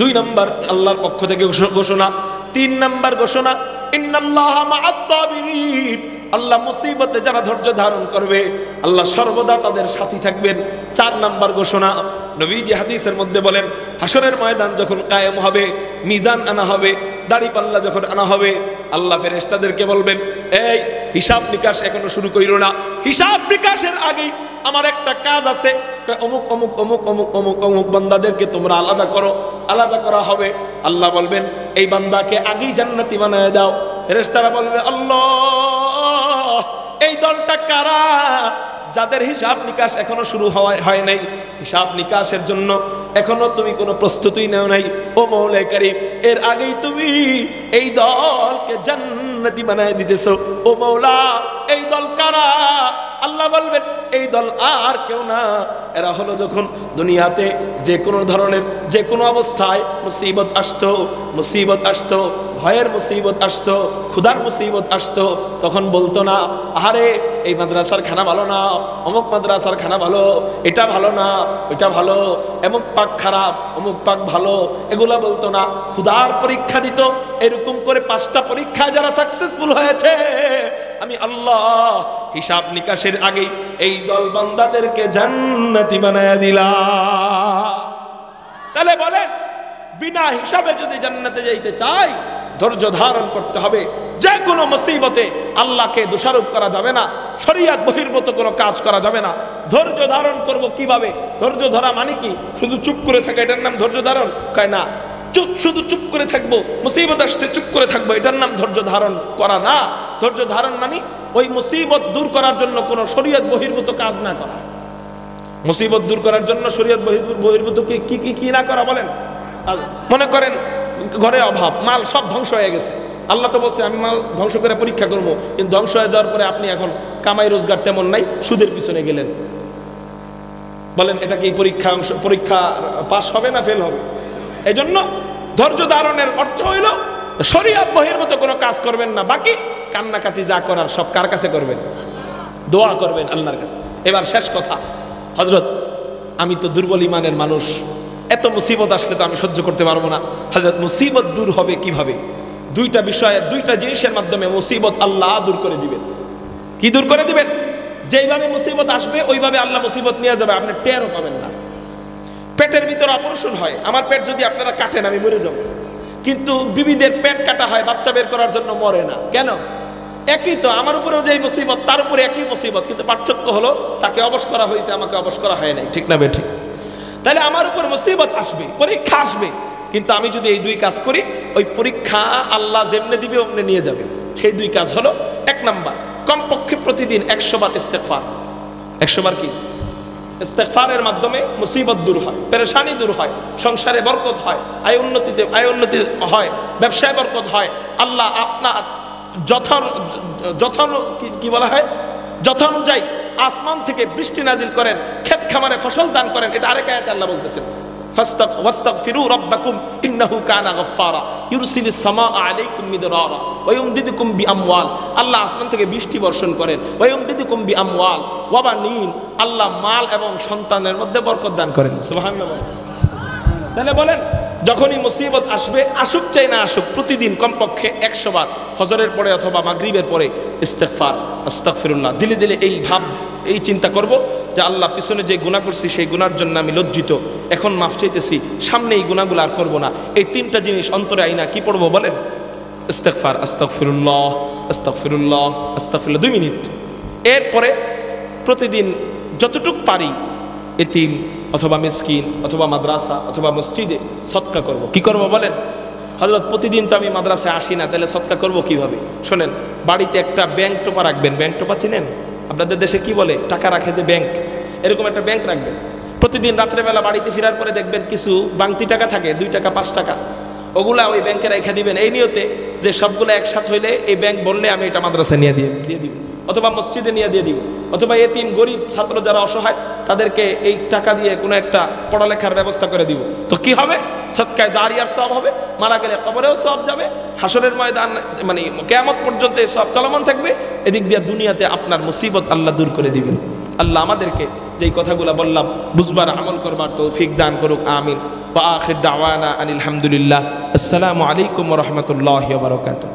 2 নম্বর আল্লাহর পক্ষ থেকে ঘোষণা। 3 নম্বর ঘোষণা ইন্নাল্লাহা মাআস সাবিরিন, আল্লাহ মুসিবতে যারা ধৈর্য ধারণ করবে আল্লাহ সর্বদা তাদের সাথী থাকবেন। 4 নম্বর ঘোষণা নবীজি হাদিসের মধ্যে বলেন হাসরের ময়দান যখন কায়েম হবে, মিজান আনা হবে, দাড়িপাল্লা যখন আনা হবে, আল্লাহ ফেরেশতাদেরকে বলবেন এই হিসাব নিকাশ এখনো শুরু কইরো না, হিসাব নিকাশের আগেই আমার একটা কাজ আছে, অমুক অমুক অমুক অমুক অমুক অমুক বান্দাদেরকে তোমরা আলাদা করো। আলাদা করা হবে, আল্লাহ বলবেন এই বান্দাকে আগেই জান্নাতি বানায় দাও। ফেরেশতারা বলবে আল্লাহ এই দলটা কারা? যাদের হিসাব নিকাশ এখনো শুরু হয় নাই, হিসাব নিকাশের জন্য এখনো তুমি কোনো প্রস্তুতি নেও নাই। ও মওলা কারীম, এর আগেই তুমি এই দলকে জান্নাতি বানায় দিতেছো। ও মওলা এই দল কারা? আল্লাহ বলবেন এই দল আর কেউ না, এরা হলো যখন দুনিয়াতে যে কোনো ধরনের যে কোনো অবস্থায় মুসিবত আসতো, ভয়ের মুসিবত আসতো, ক্ষুধার মুসিবত আসতো, তখন বলতো না আরে এই মাদ্রাসার খানা ভালো না, অমুক মাদ্রাসার খানা ভালো, এটা ভালো না, ওইটা ভালো, এমুক পাক খারাপ, অমুক পাক ভালো, এগুলা বলতো না। ক্ষুধার পরীক্ষা দিত। এরকম করে 5টা পরীক্ষায় যারা সাকসেসফুল হয়েছে আমি আল্লাহ হিসাব নিকাশের আগেই এই দল বান্দাদেরকে জান্নাতি বানায়া দিলাম। তাহলে বলেন বিনা হিসাবে যদি জান্নাতে যাইতে চাই ধৈর্য ধারণ করতে হবে। যে কোনো মুসিবতে আল্লাহকে দোষারোপ করা যাবে না, শরীয়ত বহির্ভূত কোনো কাজ করা যাবে না। ধৈর্য ধারণ করব কিভাবে? ধৈর্য ধরা মানে কি? শুধু চুপ করে থাকা এটার নাম ধৈর্য ধারণ? কয় না, শুধু চুপ করে থাকবো, মুসিবত আসতে চুপ করে থাকবো, এটার নাম ধৈর্য ধারণ করা না। ধৈর্য ধারণ মানে ওই মুসিবত দূর করার জন্য কোনো শরীয়ত বহির্ভূত কাজ না করা। মুসিবত দূর করার জন্য শরীয়ত বহির্ভূত কি না করা বলেন? মনে করেন ঘরে অভাব, মাল সব ধ্বংস হয়ে গেছে, আল্লাহ তো বলছে আমি মাল ধ্বংস করে পরীক্ষা করবো, কিন্তু ধ্বংস হয়ে যাওয়ার পরে আপনি এখন কামাই রোজগার তেমন নাই, সুদের পিছনে গেলেন, বলেন এটা কি পরীক্ষা পাস হবে না ফেল হবে? এই জন্য ধৈর্য ধারণের অর্থ হইল শরীয়ত বহির্ভূত কোনো কাজ করবেন না, বাকি কান্নাকাটি যা করার সব কার কাছে করবেন? দোয়া করবেন আল্লাহর কাছে। এবার শেষ কথা, হযরত আমি তো দুর্বল ইমানের মানুষ, এত মুসিবত আসলে তো আমি সহ্য করতে পারবো না। হযরত মুসিবত দূর হবে কিভাবে? 2টা বিষয়ে 2টা জিনিসের মাধ্যমে মুসিবত আল্লাহ দূর করে দিবেন। কি দূর করে দিবেন? যেইভাবে মুসিবত আসবে ওইভাবে আল্লাহ মুসিবত নিয়ে যাবে, আপনি টেরও পাবেন না। পেটের ভিতরে অপারেশন হয়, আমার পেট যদি আপনারা কাটেন আমি মরে যাব, কিন্তু বিবিদের পেট কাটা হয় বাচ্চা বের করার জন্য, মরে না কেন? একই তো, আমার উপরেও যেই মুসিবত তার উপরে একই মুসিবত, কিন্তু পার্থক্য হলো তাকে অবশ করা হয়েছে, আমাকে অবশ করা হয় নাই। ঠিক না বেঠিক? তাহলে আমার উপর মুসিবত আসবে, পরীক্ষা আসবে, কিন্তু আমি যদি এই দুই কাজ করি, ওই পরীক্ষা আল্লাহ যেমনে দিবে ওমনে নিয়ে যাবে। সেই দুই কাজ হলো, এক নাম্বার, কমপক্ষে প্রতিদিন 100 বার ইস্তেগফার। 100 বার কি? ইস্তেগফারের মাধ্যমে মুসিবত দূর হয়, পেরেশানি দূর হয়, সংসারে বরকত হয়, আয় উন্নতি হয়, ব্যবসায় বরকত হয়। আল্লাহ আপনার কি বলা হয়, যথানুযায়ী আসমান থেকে বৃষ্টি নাজিল করেন, ক্ষেত খামারে ফসল দান করেন। এটা আরেক আয়াতে আল্লাহ বলতেছেন, ওয়াস্তাগফিরু রাব্বাকুম ইন্নাহু কানা গাফফারা ইউরসিলিস সামাআ আলাইকুম মিদরারা ওয়া ইউমদিদুকুম বিআমওয়াল। আল্লাহ আসমান থেকে বৃষ্টি বর্ষণ করেন, ওয়া ইউমদিদুকুম বিআমওয়াল ওয়া বানিন। আল্লাহ মাল এবং সন্তানের মধ্যে বরকত দান করেন। সুবহানাল্লাহ। তাহলে বলেন, যখনই মুসিবত আসবে, আসুক চাই না আসুক, প্রতিদিন কমপক্ষে 100 বার ফজরের পরে অথবা মাগরিবের পরে ইস্তেগফার, আস্তাগফিরুল্লাহ। দিলে দিলে এই চিন্তা করব যে আল্লাহ, পিছনে যে গুনাহ করছি সেই গুনার জন্য আমি লজ্জিত, এখন মাফ চাইতেছি, সামনে এই গুনাহগুলো আর করবো না। এই 3টা জিনিস অন্তরে আইনা কি পড়বো বলেন? ইস্তেগফার, আস্তাগফিরুল্লাহ, আস্তাগফিরুল্লাহ, আস্তাগফিরুল্লাহ, 2 মিনিট। এরপরে প্রতিদিন যতটুক পারি এতিম অথবা মিসকিন অথবা মাদ্রাসা অথবা মসজিদে সদকা করব। কি করব বলেন? হযরত, প্রতিদিন তো আমি মাদ্রাসায় আসি না, তাহলে সদকা করব কিভাবে? শোনেন, বাড়িতে একটা ব্যাংক টোপা রাখবেন। ব্যাংক টোপা চিনেন? আপনাদের দেশে কি বলে? টাকা রাখে যে ব্যাংক, এরকম একটা ব্যাংক রাখবেন। প্রতিদিন রাত্রেবেলা বাড়িতে ফেরার পরে দেখবেন কিছু বাংতি টাকা থাকে, 2 টাকা 5 টাকা, ওগুলা ওই ব্যাংকে রেখে দিবেন, এই নিয়তে যে সবগুলো একসাথে হইলে এই ব্যাংক বললে আমি এটা মাদ্রাসায় নিয়ে দিব, অথবা মসজিদে নিয়ে দিয়ে দিব, অথবা এতিম গরিব ছাত্র যারা অসহায় তাদেরকে এই টাকা দিয়ে কোনো একটা পড়ালেখার ব্যবস্থা করে দিব। তো কি হবে? সদকায়ে জারিয়ার সওয়াব হবে, মারা গেলে কবরেও সওয়াব যাবে, হাসরের ময়দান মানে কিয়ামত পর্যন্ত এই সওয়াব চলমান থাকবে। এদিক দিয়ে দুনিয়াতে আপনার মুসিবত আল্লাহ দূর করে দিবেন। আল্লাহ আমাদেরকে যেই কথাগুলো বললাম বুঝবার, আমল করবার তৌফিক দান করুক। আমিন। ওয়া আখির দাওয়ানা আনিল হামদুলিল্লাহ। আসসালামু আলাইকুম ওয়া রাহমাতুল্লাহি ওয়া বারাকাতুহু।